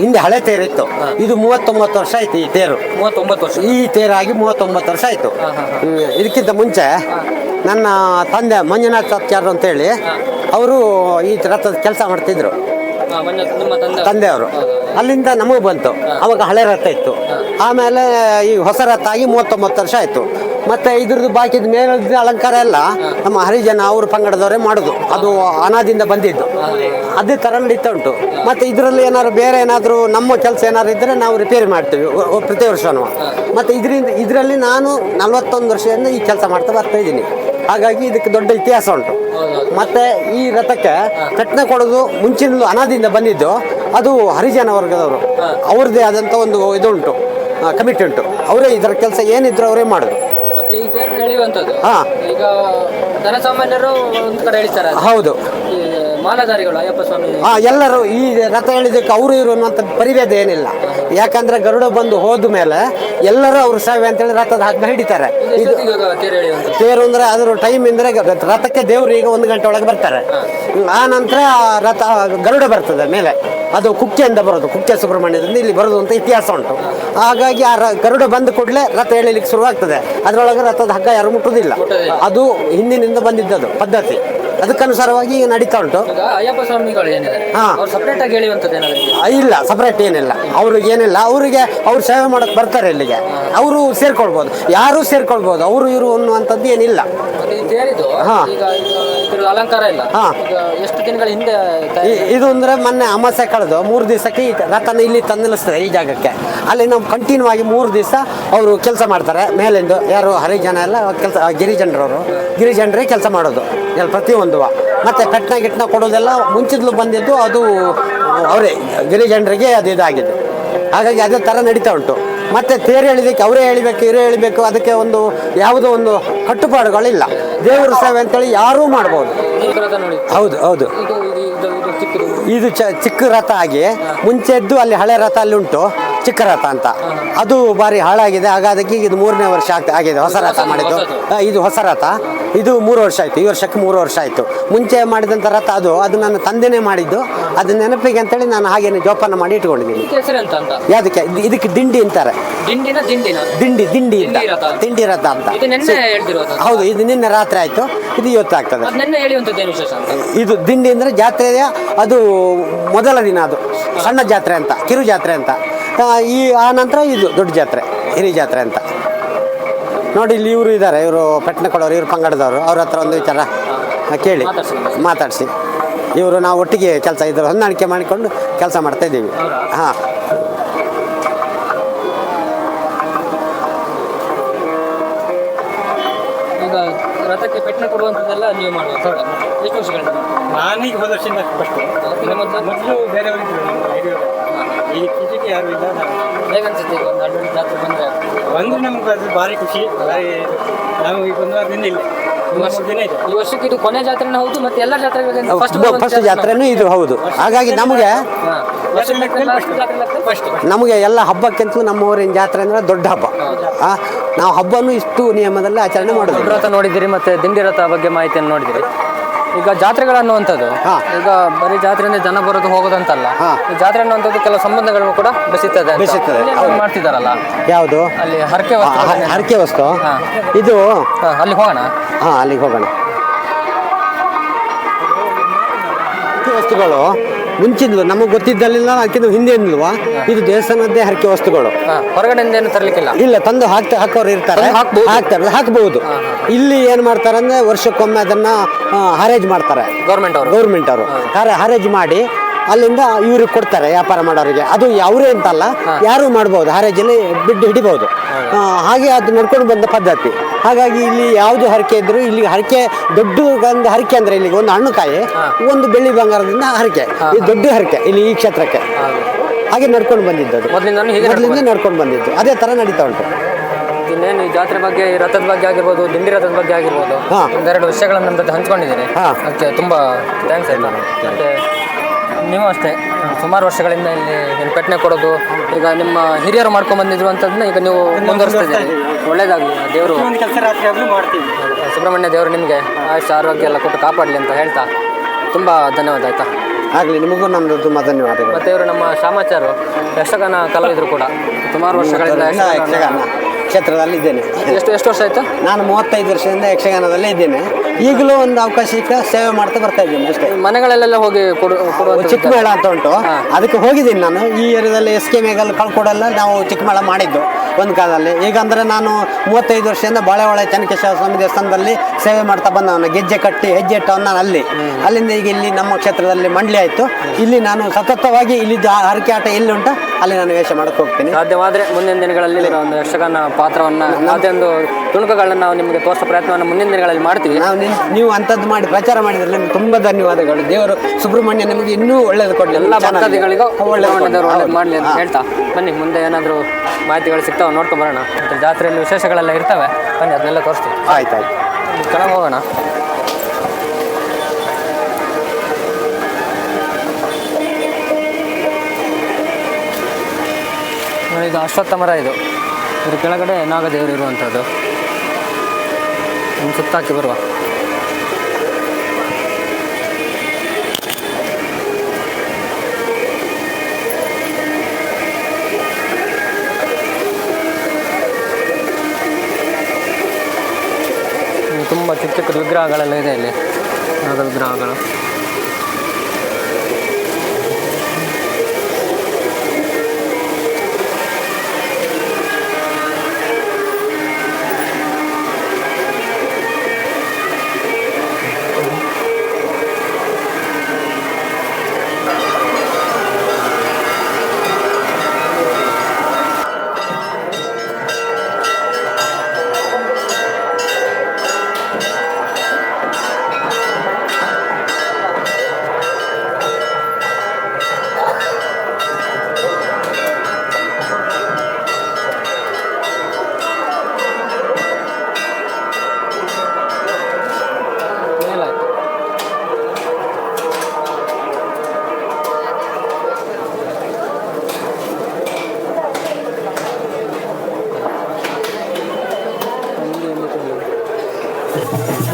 ಹಿಂದೆ ಹಳೆ ತೇರಿತ್ತು. ಇದು 39 ವರ್ಷ ಆಯ್ತು ಈ ತೇರು. 39 ವರ್ಷ ಈ ತೇರಾಗಿ 39 ವರ್ಷ ಆಯಿತು. ಇದಕ್ಕಿಂತ ಮುಂಚೆ ನನ್ನ ತಂದೆ ಮಂಜುನಾಥ್ ಸತ್ಯಾರು ಅಂತೇಳಿ ಅವರು ಈ ರಥದ ಕೆಲಸ ಮಾಡ್ತಿದ್ರು, ನಿಮ್ಮ ತಂದೆಯವರು. ಅಲ್ಲಿಂದ ನಮಗೆ ಬಂತು. ಅವಾಗ ಹಳೆ ರಥ ಇತ್ತು. ಆಮೇಲೆ ಈ ಹೊಸ ರಥ ಆಗಿ 39 ವರ್ಷ ಆಯಿತು. ಮತ್ತು ಇದ್ರದ್ದು ಬಾಕಿದ ಮೇಲಿನ ಅಲಂಕಾರ ಎಲ್ಲ ನಮ್ಮ ಹರಿಜನ ಅವ್ರ ಪಂಗಡದವರೇ ಮಾಡೋದು, ಅದು ಅನಾದಿಂದ ಬಂದಿದ್ದು. ಅದೇ ಥರ ನಡೀತಾ ಉಂಟು. ಮತ್ತು ಇದರಲ್ಲಿ ಏನಾದ್ರು ಬೇರೆ ಏನಾದರೂ ನಮ್ಮ ಕೆಲಸ ಏನಾದ್ರು ಇದ್ದರೆ ನಾವು ರಿಪೇರಿ ಮಾಡ್ತೀವಿ ಪ್ರತಿ ವರ್ಷವೂ. ಮತ್ತು ಇದರಲ್ಲಿ ನಾನು 41 ವರ್ಷದಿಂದ ಈ ಕೆಲಸ ಮಾಡ್ತಾ ಬರ್ತಾ ಇದ್ದೀನಿ. ಹಾಗಾಗಿ ಇದಕ್ಕೆ ದೊಡ್ಡ ಇತಿಹಾಸ ಉಂಟು. ಮತ್ತು ಈ ರಥಕ್ಕೆ ಕಟ್ನೆ ಕೊಡೋದು ಮುಂಚಿನ ಅನಾದಿಂದ ಬಂದಿದ್ದು, ಅದು ಹರಿಜನ ವರ್ಗದವರು, ಅವ್ರದ್ದೇ ಆದಂಥ ಒಂದು ಇದು ಉಂಟು, ಕಮಿಟಿ ಉಂಟು. ಅವರೇ ಇದರ ಕೆಲಸ ಏನಿದ್ರು ಅವರೇ ಮಾಡೋದು. ಈ ತೇರು ಎಳೆಯುವಂಥದ್ದು ಹಾಂ, ಈಗ ಜನಸಾಮಾನ್ಯರು ಒಂದು ಕಡೆ ಎಳಿತಾರೆ, ಹೌದು. ಈ ಮಾಲಾಧಾರಿಗಳು ಅಯ್ಯಪ್ಪ ಸ್ವಾಮಿ ಎಲ್ಲರೂ ಈ ರಥ ಎಳಿದಕ್ಕೆ ಅವರು ಇವರು ಅನ್ನುವಂಥ ಪರಿಭೇದ ಏನಿಲ್ಲ. ಯಾಕಂದ್ರೆ ಗರುಡ ಬಂದು ಹೋದ ಮೇಲೆ ಎಲ್ಲರೂ ಅವ್ರ ಸೇವೆ ಅಂತೇಳಿ ರಥದ ಹಗ್ಗ ಹಿಡಿತಾರೆ. ಇದು ತೇರು ಎಳೆಯುವಂಥದ್ದು. ತೇರು ಅಂದ್ರೆ ಅದ್ರ ಟೈಮ್ ಇಂದ್ರೆ ರಥಕ್ಕೆ ದೇವರು ಈಗ 1 ಗಂಟೆ ಒಳಗೆ ಬರ್ತಾರೆ. ಆ ನಂತರ ರಥ ಗರುಡ ಬರ್ತದೆ ಮೇಲೆ, ಅದು ಕುಕ್ಕೆಯಿಂದ ಬರೋದು, ಕುಕ್ಕೆ ಸುಬ್ರಹ್ಮಣ್ಯದಿಂದ ಇಲ್ಲಿ ಬರೋದು ಅಂತ ಇತಿಹಾಸ ಉಂಟು. ಹಾಗಾಗಿ ಆ ಗರುಡ ಬಂದ ಕೂಡಲೇ ರಥ ಎಳಿಲಿಕ್ಕೆ ಶುರುವಾಗ್ತದೆ. ಅದರೊಳಗೆ ರಥದ ಹಗ್ಗ ಯಾರು ಮುಟ್ಟುವುದಿಲ್ಲ, ಅದು ಹಿಂದಿನಿಂದ ಬಂದಿದ್ದದು ಪದ್ಧತಿ. ಅದಕ್ಕನುಸಾರವಾಗಿ ಈಗ ನಡೀತಾ ಉಂಟು. ಈಗ ಅಯ್ಯಪ್ಪ ಸ್ವಾಮಿಗಳು ಏನಿದೆ ಅವ್ರು ಸಪ್ರೇಟ್ ಆಗಿ ಎಳೆಯುವಂಥದ್ದು ಏನಾದ್ರು ಇಲ್ಲ, ಸಪ್ರೇಟ್ ಏನಿಲ್ಲ, ಅವ್ರಿಗೆ ಏನಿಲ್ಲ. ಅವರಿಗೆ ಅವ್ರು ಸೇವೆ ಮಾಡಕ್ ಬರ್ತಾರೆ ಇಲ್ಲಿಗೆ, ಅವರು ಸೇರ್ಕೊಳ್ಬೋದು, ಯಾರು ಸೇರ್ಕೊಳ್ಬೋದು, ಅವರು ಇವರು ಅನ್ನುವಂಥದ್ದು ಏನಿಲ್ಲ. ಈ ತೇರಿದು ಈಗ ಇದ್ರ ಅಲಂಕಾರ ಇಲ್ಲ. ಈಗ ಎಷ್ಟು ದಿನಗಳ ಹಿಂದೆ ಇದು ಅಂದ್ರೆ ಮೊನ್ನೆ ಅಮಾಸೆ ಕಳೆದು 3 ದಿವಸಕ್ಕೆ ಈ ರಥನ ಇಲ್ಲಿ ತಂದಿಳಿಸ್ತದೆ ಈ ಜಾಗಕ್ಕೆ. ಅಲ್ಲಿ ನಾವು ಕಂಟಿನ್ಯೂ ಆಗಿ 3 ದಿವಸ ಅವರು ಕೆಲಸ ಮಾಡ್ತಾರೆ. ಮೇಲಿಂದ ಯಾರು ಹರಿಜನ ಎಲ್ಲ ಕೆಲಸ, ಗಿರಿಜನರೇ ಕೆಲಸ ಮಾಡೋದು ಎಲ್ಲ ಪ್ರತಿಯೊಂದು. ಮತ್ತೆ ಪೆಟ್ನ ಗಿಟ್ನ ಕೊಡೋದೆಲ್ಲ ಮುಂಚಿದ್ಲು ಬಂದಿದ್ದು, ಅದು ಅವರೇ ಗಿರಿಜನರಿಗೆ ಅದು ಇದಾಗಿದೆ. ಹಾಗಾಗಿ ಅದೇ ಥರ ನಡೀತಾ ಉಂಟು. ಮತ್ತೆ ತೇರು ಎಳಿದಕ್ಕೆ ಅವರೇ ಎಳಿಬೇಕು, ಇವರೇ ಎಳಿಬೇಕು, ಅದಕ್ಕೆ ಒಂದು ಯಾವುದೋ ಒಂದು ಕಟ್ಟುಪಾಡುಗಳಿಲ್ಲ. ದೇವರ ಸೇವೆ ಅಂತೇಳಿ ಯಾರೂ ಮಾಡ್ಬೋದು. ಹೌದು ಹೌದು. ಇದು ಚಿಕ್ಕ ರಥ ಆಗಿ ಮುಂಚೆದ್ದು ಅಲ್ಲಿ ಹಳೆ ರಥ ಅಲ್ಲಿ ಉಂಟು, ಚಿಕ್ಕ ರಥ ಅಂತ, ಅದು ಭಾರಿ ಹಾಳಾಗಿದೆ. ಹಾಗಾದಕ್ಕೆ ಇದು 3ನೇ ವರ್ಷ ಆಗಿದೆ ಹೊಸ ರಥ ಮಾಡಿದ್ದು. ಇದು ಹೊಸ ರಥ, ಇದು 3 ವರ್ಷ ಆಯಿತು. ಈ ವರ್ಷಕ್ಕೆ 3 ವರ್ಷ ಆಯಿತು. ಮುಂಚೆ ಮಾಡಿದಂಥ ರಥ ಅದು ನನ್ನ ತಂದೆನೇ ಮಾಡಿದ್ದು. ಅದು ನೆನಪಿಗೆ ಅಂತೇಳಿ ನಾನು ಹಾಗೇನೆ ಜೋಪಾನ ಮಾಡಿ ಇಟ್ಕೊಂಡಿದ್ದೀನಿ. ಯಾವುದಕ್ಕೆ ಇದಕ್ಕೆ ದಿಂಡಿ ಅಂತಾರೆ. ದಿಂಡಿ ರಥ ಅಂತ. ಹೌದು, ಇದು ನಿನ್ನೆ ರಾತ್ರಿ ಆಯಿತು, ಇದು ಇವತ್ತು ಆಗ್ತದೆ. ಇದು ದಿಂಡಿ ಅಂದರೆ ಜಾತ್ರೆಯ ಅದು ಮೊದಲ ದಿನ, ಅದು ಸಣ್ಣ ಜಾತ್ರೆ ಅಂತ, ಕಿರು ಜಾತ್ರೆ ಅಂತ. ಆ ನಂತರ ಇದು ದೊಡ್ಡ ಜಾತ್ರೆ, ಹಿರಿ ಜಾತ್ರೆ ಅಂತ. ನೋಡಿ ಇಲ್ಲಿ ಇವರು ಇದ್ದಾರೆ, ಇವರು ಪೆಟ್ನ ಕೊಡೋರು, ಇವರು ಪಂಗಡದವರು. ಅವ್ರ ಹತ್ರ ಒಂದು ವಿಚಾರ ಕೇಳಿ ಮಾತಾಡಿಸಿ. ಇವರು ನಾವು ಒಟ್ಟಿಗೆ ಕೆಲಸ ಇದ್ರು ಹೊಂದಾಣಿಕೆ ಮಾಡಿಕೊಂಡು ಕೆಲಸ ಮಾಡ್ತಾ ಇದ್ದೀವಿ. ಹಾಂ, ಈಗ ರಥಕ್ಕೆ ಪೆಟ್ನ ಕೊಡುವಂಥದ್ದೆಲ್ಲ ನೀವು ಮಾಡುವ ಎಷ್ಟು ವರ್ಷಗಳಿಂದ? ನಾನೀಗ ಹೋದ ವರ್ಷದಿಂದ ಮೊದಲು ಬೇರೆಯವರಿದ್ರು ಈ ಕೃಷಿಗೆ ಯಾರು ಇಲ್ಲ. ಹೇಗನ್ಸುತ್ತೆ ಈಗ ಒಂದು ಅಡ್ಡ ಜಾತ್ರೆ ಬಂದರೆ ನಮ್ಗೆ ಅದು ಭಾರಿ ಖುಷಿ. ನಾವು ಈಗ 1 ವಾರದಿಂದ ಇಲ್ಲ, ಈ ವರ್ಷಕ್ಕೆ ಇದು ಕೊನೆ ಜಾತ್ರೆನೇ ಹೌದು, ಮತ್ತೆ ಎಲ್ಲ ಜಾತ್ರೆಗಳಿಗೆ ಫಸ್ಟ್ ಜಾತ್ರೆನೂ ಇದು ಹೌದು. ಹಾಗಾಗಿ ನಮಗೆ ಎಲ್ಲ ಹಬ್ಬಕ್ಕಿಂತಲೂ ನಮ್ಮ ಊರಿನ ಜಾತ್ರೆ ಅಂದರೆ ದೊಡ್ಡ ಹಬ್ಬ. ನಾವು ಹಬ್ಬನೂ ಇಷ್ಟು ನಿಯಮದಲ್ಲಿ ಆಚರಣೆ ಮಾಡೋದು. ರಥ ನೋಡಿದ್ದೀರಿ, ಮತ್ತೆ ದಿಂಡಿ ರಥ ಬಗ್ಗೆ ಮಾಹಿತಿಯನ್ನು ನೋಡಿದಿರಿ. ಈಗ ಜಾತ್ರೆಗಳನ್ನುವಂಥದ್ದು ಈಗ ಬರೀ ಜಾತ್ರೆಯಿಂದ ಜನ ಬರೋದು ಹೋಗೋದಂತಲ್ಲ, ಈ ಜಾತ್ರೆ ಅನ್ನುವಂಥದ್ದು ಕೆಲವು ಸಂಬಂಧಗಳನ್ನು ಕೂಡ ಬೆಸೀತದೆ ಮಾಡ್ತಿದಾರಲ್ಲ. ಯಾವುದು? ಅಲ್ಲಿ ಹರಕೆ ವಸ್ತು ಇದು. ಅಲ್ಲಿಗೆ ಹೋಗೋಣ. ಅಲ್ಲಿಗೆ ಹೋಗೋಣ. ವಸ್ತುಗಳು ಮುಂಚಿಂದಲೂ ನಮಗೆ ಗೊತ್ತಿದ್ದಲ್ಲಿಲ್ಲ, ಅದಕ್ಕಿಂತ ಹಿಂದೆಯಿಂದಲ್ವಾ ಇದು ದೇವಸ್ಥಾನದ್ದೇ ಹರಕೆ ವಸ್ತುಗಳು. ಹೊರಗಡೆಯಿಂದ ಏನು ತರಲಿಕ್ಕಿಲ್ಲ, ಇಲ್ಲ, ತಂದು ಹಾಕೋರು ಇರ್ತಾರೆ, ಹಾಕ್ಬಹುದು. ಇಲ್ಲಿ ಏನು ಮಾಡ್ತಾರೆ ಅಂದರೆ ವರ್ಷಕ್ಕೊಮ್ಮೆ ಅದನ್ನ ಹರೇಜ್ ಮಾಡ್ತಾರೆ ಗೌರ್ಮೆಂಟ್ ಅವರು ಹರೇಜ್ ಮಾಡಿ ಅಲ್ಲಿಂದ ಇವ್ರಿಗೆ ಕೊಡ್ತಾರೆ ವ್ಯಾಪಾರ ಮಾಡೋರಿಗೆ. ಅದು ಅವರೇ ಅಂತಲ್ಲ, ಯಾರು ಮಾಡ್ಬೋದು, ಹರೇಜಲ್ಲಿ ಬಿಟ್ಟು ಹಿಡಿಬಹುದು. ಹಾಗೆ ಅದು ನಡ್ಕೊಂಡು ಬಂದ ಪದ್ಧತಿ. ಹಾಗಾಗಿ ಇಲ್ಲಿ ಯಾವುದು ಹರಕೆ ಇದ್ರು ಇಲ್ಲಿ ಹರಕೆ ದೊಡ್ಡ ಒಂದು ಹರಕೆ ಅಂದರೆ ಇಲ್ಲಿಗೆ ಒಂದು ಹಣ್ಣುಕಾಯಿ, ಒಂದು ಬೆಳ್ಳಿ ಬಂಗಾರದಿಂದ ಹರಕೆ, ಇದು ದೊಡ್ಡ ಹರಕೆ ಇಲ್ಲಿ ಈ ಕ್ಷೇತ್ರಕ್ಕೆ. ಹಾಗೆ ನಡ್ಕೊಂಡು ಬಂದಿದ್ದು, ಅದು ಮೊದಲಿಂದ ನಡ್ಕೊಂಡು ಬಂದಿದ್ದು. ಅದೇ ಥರ ನಡೀತಾ ಉಂಟು. ಇನ್ನೇನು ಈ ಜಾತ್ರೆ ಬಗ್ಗೆ, ಈ ರಥದ ಬಗ್ಗೆ ಆಗಿರ್ಬೋದು, ದಿಂಡಿ ರಥದ ಬಗ್ಗೆ ಆಗಿರ್ಬೋದು, ಒಂದೆರಡು ವಿಷಯಗಳನ್ನು ನಮ್ಮ ಜೊತೆ ಹಂಚ್ಕೊಂಡಿದ್ದೀನಿ. ಅದಕ್ಕೆ ತುಂಬ ಥ್ಯಾಂಕ್ಸ್ ಆಯ್ತು. ಮತ್ತು ನೀವು ಅಷ್ಟೇ ಸುಮಾರು ವರ್ಷಗಳಿಂದ ಇಲ್ಲಿ ಪೆಟ್ನೆ ಕೊಡೋದು, ಈಗ ನಿಮ್ಮ ಹಿರಿಯರು ಮಾಡ್ಕೊಂಡು ಬಂದಿದ್ರು ಅಂತದನ್ನ ಈಗ ನೀವು ಮುಂದುವರಿಸ್ತಿದ್ದೀರಿ. ಒಳ್ಳೇದಾಗಲಿ, ದೇವರು ಸುಬ್ರಹ್ಮಣ್ಯ ದೇವರು ನಿಮಗೆ ಆಯುಷ್ಯ ಆರೋಗ್ಯ ಎಲ್ಲ ಕೊಟ್ಟು ಕಾಪಾಡಲಿ ಅಂತ ಹೇಳ್ತಾ ತುಂಬ ಧನ್ಯವಾದ. ಆಯಿತಾ? ಆಗಲಿ, ನಿಮಗೂ ನಮ್ಮದು ತುಂಬ ಧನ್ಯವಾದಗಳು. ಮತ್ತು ಇವರು ನಮ್ಮ ಶಾಮಾಚಾರು ಯಕ್ಷಗಾನ ಕಲಾವಿದರು ಕೂಡ ಸುಮಾರು ವರ್ಷಗಳಿಂದ ಕ್ಷೇತ್ರದಲ್ಲಿ ಇದ್ದೇನೆ. ಎಷ್ಟು ವರ್ಷ ಆಯ್ತು? ನಾನು 35 ವರ್ಷದಿಂದ ಯಕ್ಷಗಾನದಲ್ಲೇ ಇದ್ದೇನೆ. ಈಗಲೂ ಒಂದು ಅವಕಾಶ ಸಿಕ್ಕ ಸೇವೆ ಮಾಡ್ತಾ ಬರ್ತಾ ಇದ್ದೀನಿ ಅಷ್ಟೇ. ಮನೆಗಳಲ್ಲೆಲ್ಲ ಹೋಗಿ ಚಿಕ್ಕ ಮೇಳ ಅಂತ ಉಂಟು, ಅದಕ್ಕೆ ಹೋಗಿದ್ದೀನಿ ನಾನು. ಈ ಏರಿಯಾದಲ್ಲಿ SK ಮೇಘಲ್ ಕಳ್ಕೊಡಲ್ಲ ನಾವು ಚಿಕ್ಕ ಮೇಳ ಮಾಡಿದ್ದು ಒಂದು ಕಾಲದಲ್ಲಿ. ಈಗ ಅಂದರೆ ನಾನು 35 ವರ್ಷದಿಂದ ಬಾಳೆಹೊಳೆ ಚೆನ್ನಕೇಶವ ಸ್ವಾಮಿ ದೇವಸ್ಥಾನದಲ್ಲಿ ಸೇವೆ ಮಾಡ್ತಾ ಬಂದವನು. ಗೆಜ್ಜೆ ಕಟ್ಟಿ ಹೆಜ್ಜೆ ಇಟ್ಟವನು ನಾನು ಅಲ್ಲಿಂದ ಈಗ ಇಲ್ಲಿ ನಮ್ಮ ಕ್ಷೇತ್ರದಲ್ಲಿ ಮಂಡ್ಲಿ ಆಯಿತು. ಇಲ್ಲಿ ನಾನು ಸತತವಾಗಿ ಇಲ್ಲಿ ಹರಕೆ ಆಟ ಎಲ್ಲಿ ಉಂಟ ಅಲ್ಲಿ ನಾನು ವೇಷ ಮಾಡಕ್ಕೆ ಹೋಗ್ತೀನಿ. ಸಾಧ್ಯವಾದರೆ ಮುಂದಿನ ದಿನಗಳಲ್ಲಿ ಒಂದು ಯಕ್ಷಗಾನ ಪಾತ್ರವನ್ನು ಅದೊಂದು ತುಣುಕುಗಳನ್ನ ನಾವು ನಿಮಗೆ ತೋರಿಸೋ ಪ್ರಯತ್ನವನ್ನು ಮುಂದಿನ ದಿನಗಳಲ್ಲಿ ಮಾಡ್ತೀವಿ. ನೀವು ಅಂಥದ್ದು ಮಾಡಿ ಪ್ರಚಾರ ಮಾಡಿದ್ರೆ ನಿಮ್ಗೆ ತುಂಬ ಧನ್ಯವಾದಗಳು. ದೇವರು ಸುಬ್ರಹ್ಮಣ್ಯ ನಿಮಗೆ ಇನ್ನೂ ಒಳ್ಳೇದು ಕೊಡಲಿ, ಎಲ್ಲ ಭಕ್ತಾದಿಗಳಿಗೂ ಒಳ್ಳೇದು ಮಾಡಲಿ ಅಂತ ಹೇಳ್ತಾ ಬನ್ನಿ. ಮುಂದೆ ಏನಾದರೂ ಮಾಹಿತಿಗಳು ಸಿಗ್ತಾವೆ ನೋಡ್ಕೊಂಡು ಬರೋಣ. ಮತ್ತು ಜಾತ್ರೆಯಲ್ಲಿ ವಿಶೇಷಗಳೆಲ್ಲ ಇರ್ತವೆ, ಬನ್ನಿ ಅದನ್ನೆಲ್ಲ ತೋರಿಸ್ತೀವಿ. ಆಯ್ತು ಕೆಳಗೆ ಹೋಗೋಣ. ಇದು ಅಶ್ವತ್ಥ ಮರ, ಇದ್ರ ಕೆಳಗಡೆ ನಾಗದೇವರು ಇರುವಂಥದ್ದು. ಒಂದು ಸುತ್ತಾಕಿ ಬರುವ. ತುಂಬ ಚಿಕ್ಕ ಚಿಕ್ಕ ವಿಗ್ರಹಗಳೆಲ್ಲ ಇದೆ ಇಲ್ಲಿ, ನಾಗ ವಿಗ್ರಹಗಳು.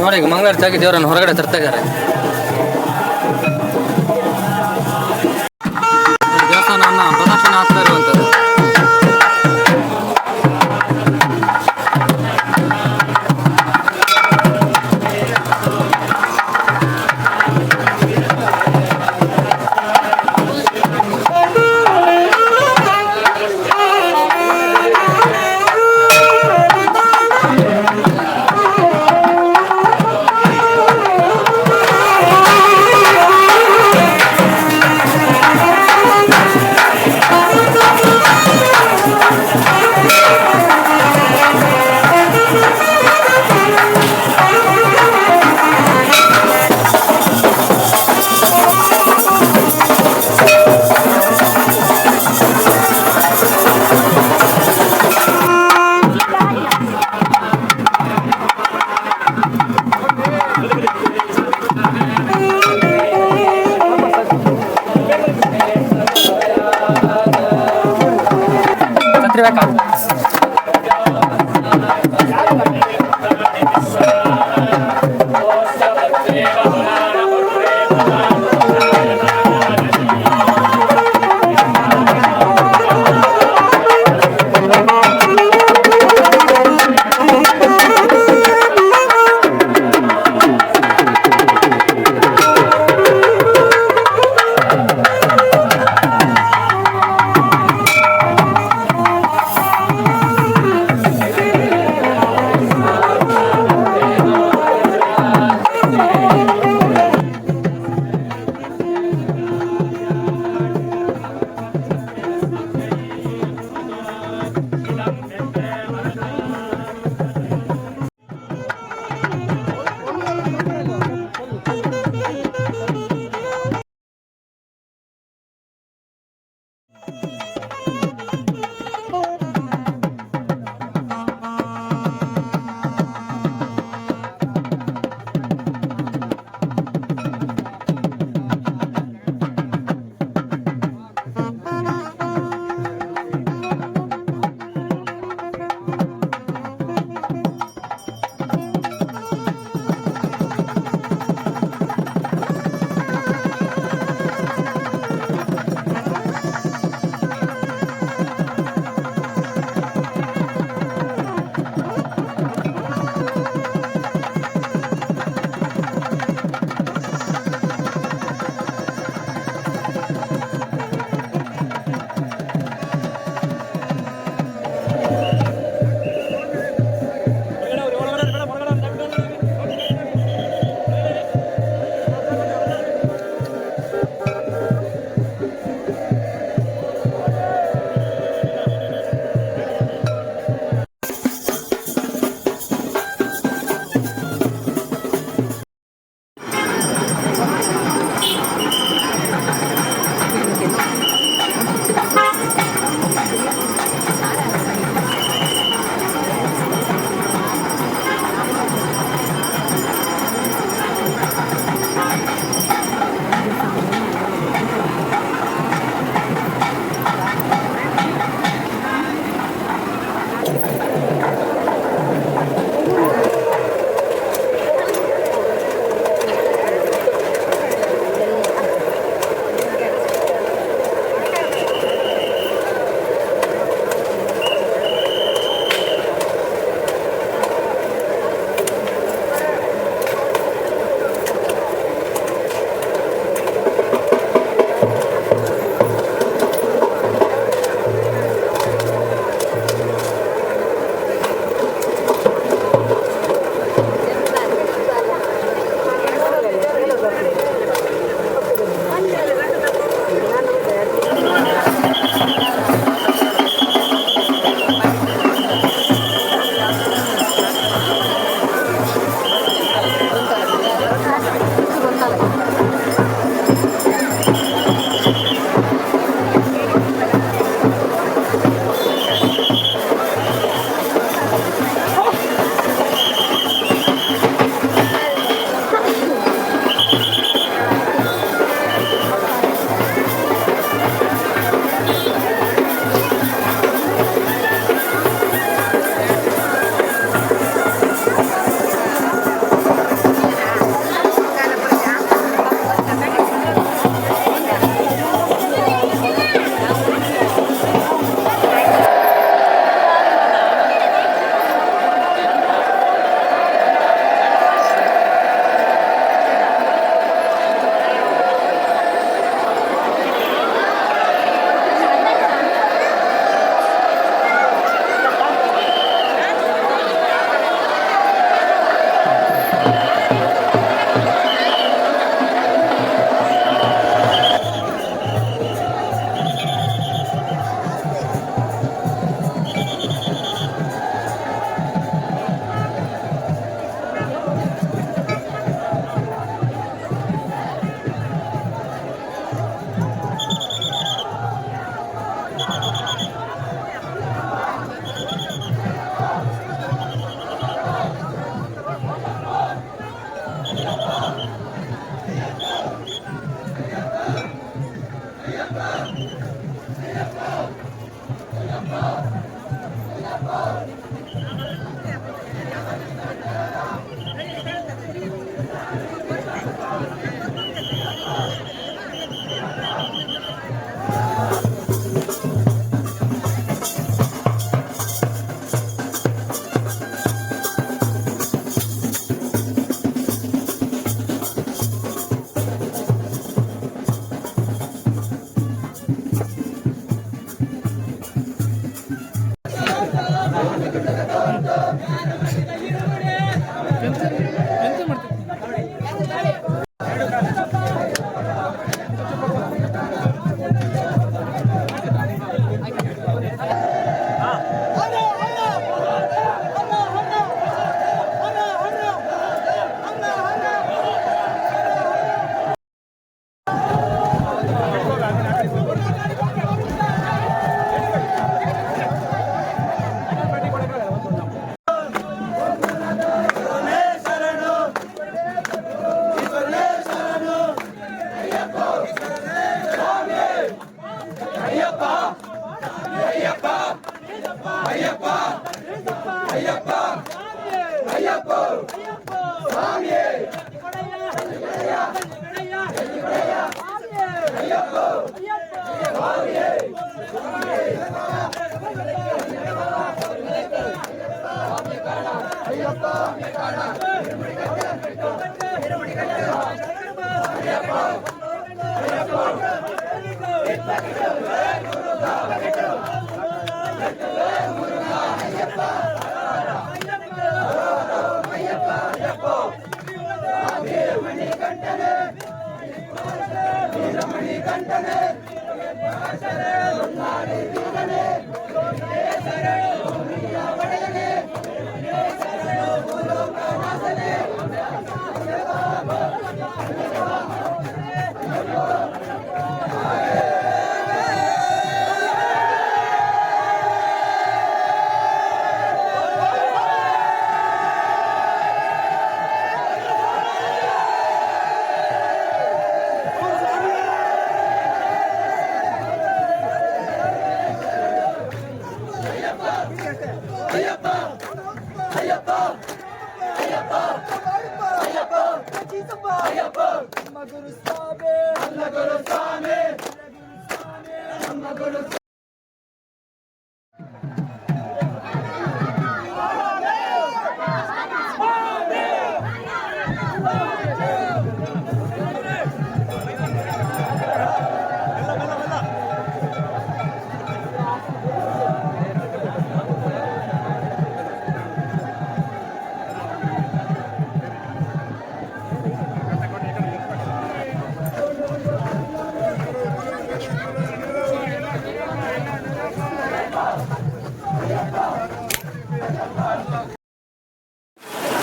ನೋಡಿ, ಈಗ ಮಂಗಳಾರತಿ ದೇವರನ್ನು ಹೊರಗಡೆ ತರ್ತಾ ಇದ್ದಾರೆ. ದೇವಸ್ಥಾನವನ್ನು ಪ್ರದರ್ಶನ ಆಗ್ತಾ ಇರುವಂಥದ್ದು.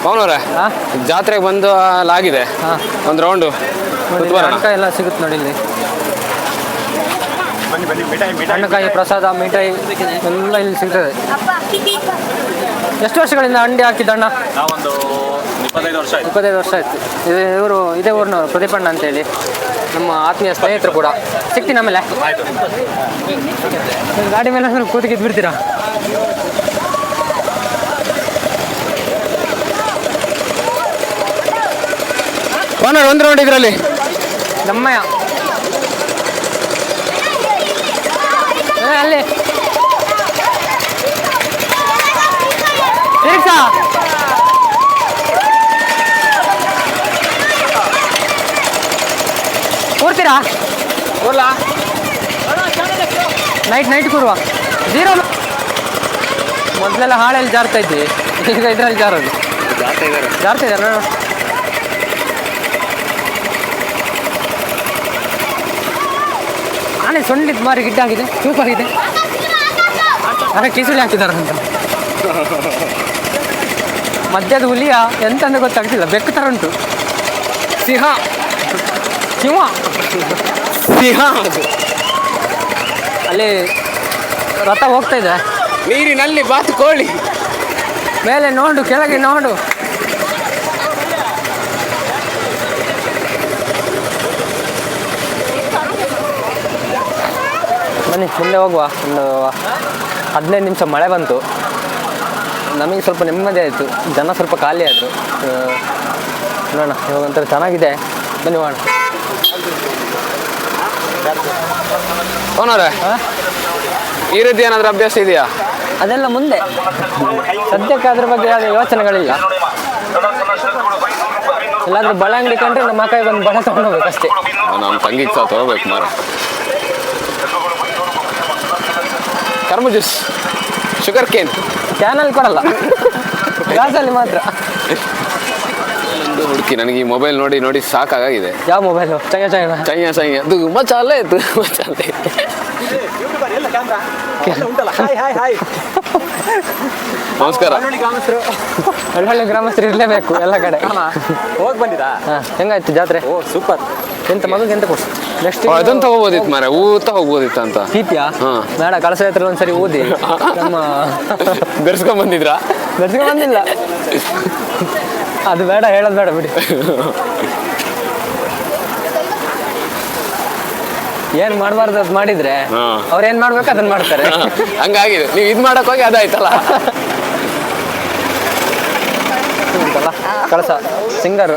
ಪವನವ್ರೆ, ಜಾತ್ರೆಗೆ ಬಂದು ಆಗಿದೆ ಒಂದು ರೌಂಡು ಹಣ್ಣುಕಾಯಿ ಎಲ್ಲ ಸಿಗುತ್ತೆ ನೋಡಿ ಇಲ್ಲಿ. ಹಣ್ಣುಕಾಯಿ, ಪ್ರಸಾದ, ಮಿಠಾಯಿ ಎಲ್ಲ ಇಲ್ಲಿ ಸಿಗ್ತದೆ. ಎಷ್ಟು ವರ್ಷಗಳಿಂದ ಅಂಗಡಿ ಹಾಕಿದ್ದ ಅಣ್ಣ? ನಾವೊಂದು 25 ವರ್ಷ ಆಯ್ತು. 25 ವರ್ಷ ಆಯ್ತು. ಇದೇ ಊರಿನವರು ಪ್ರದೀಪಣ್ಣ ಅಂತೇಳಿ, ನಮ್ಮ ಆತ್ಮೀಯ ಸ್ನೇಹಿತರು ಕೂಡ. ಸಿಗ್ತೀನಿ ಆಮೇಲೆ. ಗಾಡಿ ಮೇಲೆ ಕೂತಿಗಿದ್ದು ಬಿಡ್ತೀರಾ? ಓನರ್ ಒಂದು ರೌಂಡ್ ಇದರಲ್ಲಿ ನಮ್ಮಯ್ಯ ಅಲ್ಲಿ ಕೂರ್ತೀರಾ? ನೈಟ್ ಕೂರುವ. 0 ಮೊದಲೆಲ್ಲ ಹಾಳೆಲ್ಲಿ ಜಾರ್ತಾ ಇದ್ವಿ, ಈಗ ಇದರಲ್ಲಿ ಜಾರೋದು. ಜಾರ್ತಾ ಇದ್ದಾರೆ. ಆನೆ ಸೊಂಡಿದ್ದು ಮಾರಿ ಗಿಡ್ಡಾಗಿದೆ, ಸೂಪರ್ ಅದಕ್ಕೆ ಕಿಸುಳಿ ಹಾಕಿದ್ದಾರೆ ಅಂತ. ಮಧ್ಯದ ಹುಲಿಯ ಎಂತಂದ ಗೊತ್ತಾಗ್ತಿಲ್ಲ, ಬೆಕ್ಕು ಥರ ಉಂಟು. ಸಿಂಹ ಅಲ್ಲಿ ರಥ ಹೋಗ್ತಾ ಇದೆ. ನೀರಿನಲ್ಲಿ ಬಾತುಕೋಳಿ ಮೇಲೆ ನೋಡು, ಕೆಳಗೆ ನೋಡು. ಬನ್ನಿ ಮುಂದೆ ಹೋಗುವ. ಒಂದು 15 ನಿಮಿಷ ಮಳೆ ಬಂತು, ನಮಗೆ ಸ್ವಲ್ಪ ನೆಮ್ಮದಿ ಆಯಿತು. ಜನ ಸ್ವಲ್ಪ ಖಾಲಿ ಆದರು. ನೋಡೋಣ, ಇವಾಗ ಒಂಥರ ಚೆನ್ನಾಗಿದೆ. ಬನ್ನಿ ಹೋಗೋಣ. ಓನರ, ಈ ರೀತಿ ಏನಾದರೂ ಅಭ್ಯಾಸ ಇದೆಯಾ? ಅದೆಲ್ಲ ಮುಂದೆ, ಸದ್ಯಕ್ಕೆ ಅದ್ರ ಬಗ್ಗೆ ಯಾವುದೇ ಯೋಚನೆಗಳಿಲ್ಲ. ಎಲ್ಲಾದರೂ ಬಳೆ ಅಂಗಡಿ ಕಂಡ್ರೆ ನಮ್ಮ ಕೈಗೆ ಒಂದು ಬಳೆ ತೊಗೊಂಡು ಹೋಗ್ಬೇಕಷ್ಟೇ. ನಮ್ಮ ತಂಗಿಗೆ ಸಹ ತೊಗೋಬೇಕು ಮಾರ. ಕರ್ಮ ಜ್ಯೂಸ್, ಶುಗರ್ ಕೇನ್ ಕ್ಯಾನಲ್ಲಿ ಕೊಡಲ್ಲ. ಗ್ಲಾಸಲ್ಲಿ ಮಾತ್ರ. ಒಂದು ಹುಡುಕಿ ನನಗೆ ಈ ಮೊಬೈಲ್ ನೋಡಿ ನೋಡಿ ಸಾಕಾಗಿದೆ. ಯಾವ ಮೊಬೈಲು? ಚೈನ ಅದು ಮಚಾಲೆ ಇತ್ತು ಮಚಾಲೆ. ನಮಸ್ಕಾರ. ಹಳ್ಳಿ ಗ್ರಾಮಸ್ಥರು ಇರಲೇಬೇಕು ಎಲ್ಲ ಕಡೆ. ಹೋಗಿ ಬಂದಿರಾ? ಹೆಂಗಾಯ್ತು ಜಾತ್ರೆ? ಓ ಸೂಪರ್. ಎಂತ ಮಗನಿಗೆ ಎಂತ ಕೊಡು ನೆಕ್ಸ್ಟ್ ಅದನ್ನ ತಗೋಬೋದಿತ್ತು ಮಾರೆ, ಊತ ಹೋಗ್ಬೋದಿತ್ತು ಅಂತ. ಕೀಪಿಯಾ? ಬೇಡ, ಕಳಸ ಹತ್ರ ಒಂದ್ಸರಿ ಓದಿ ನಮ್ಮ ಬೆರ್ಸ್ಕೊಂಡ್ ಬಂದಿದ್ರಾ? ಬೆರ್ಸ್ಕೊಂಡ್ ಬಂದಿಲ್ಲ, ಅದು ಬೇಡ, ಹೇಳೋದು ಬೇಡ ಬಿಡಿ. ಏನ್ ಮಾಡಬಾರ್ದು ಅದು ಮಾಡಿದ್ರೆ ಅವ್ರು ಏನ್ ಮಾಡ್ಬೇಕು ಅದನ್ನ ಮಾಡ್ತಾರೆ. ಹಂಗಾಗಿದೆ, ನೀವು ಇದು ಮಾಡಕ್ ಹೋಗಿ ಅದಾಯ್ತಲ್ಲ. ಕಳಸ ಸಿಂಗರ್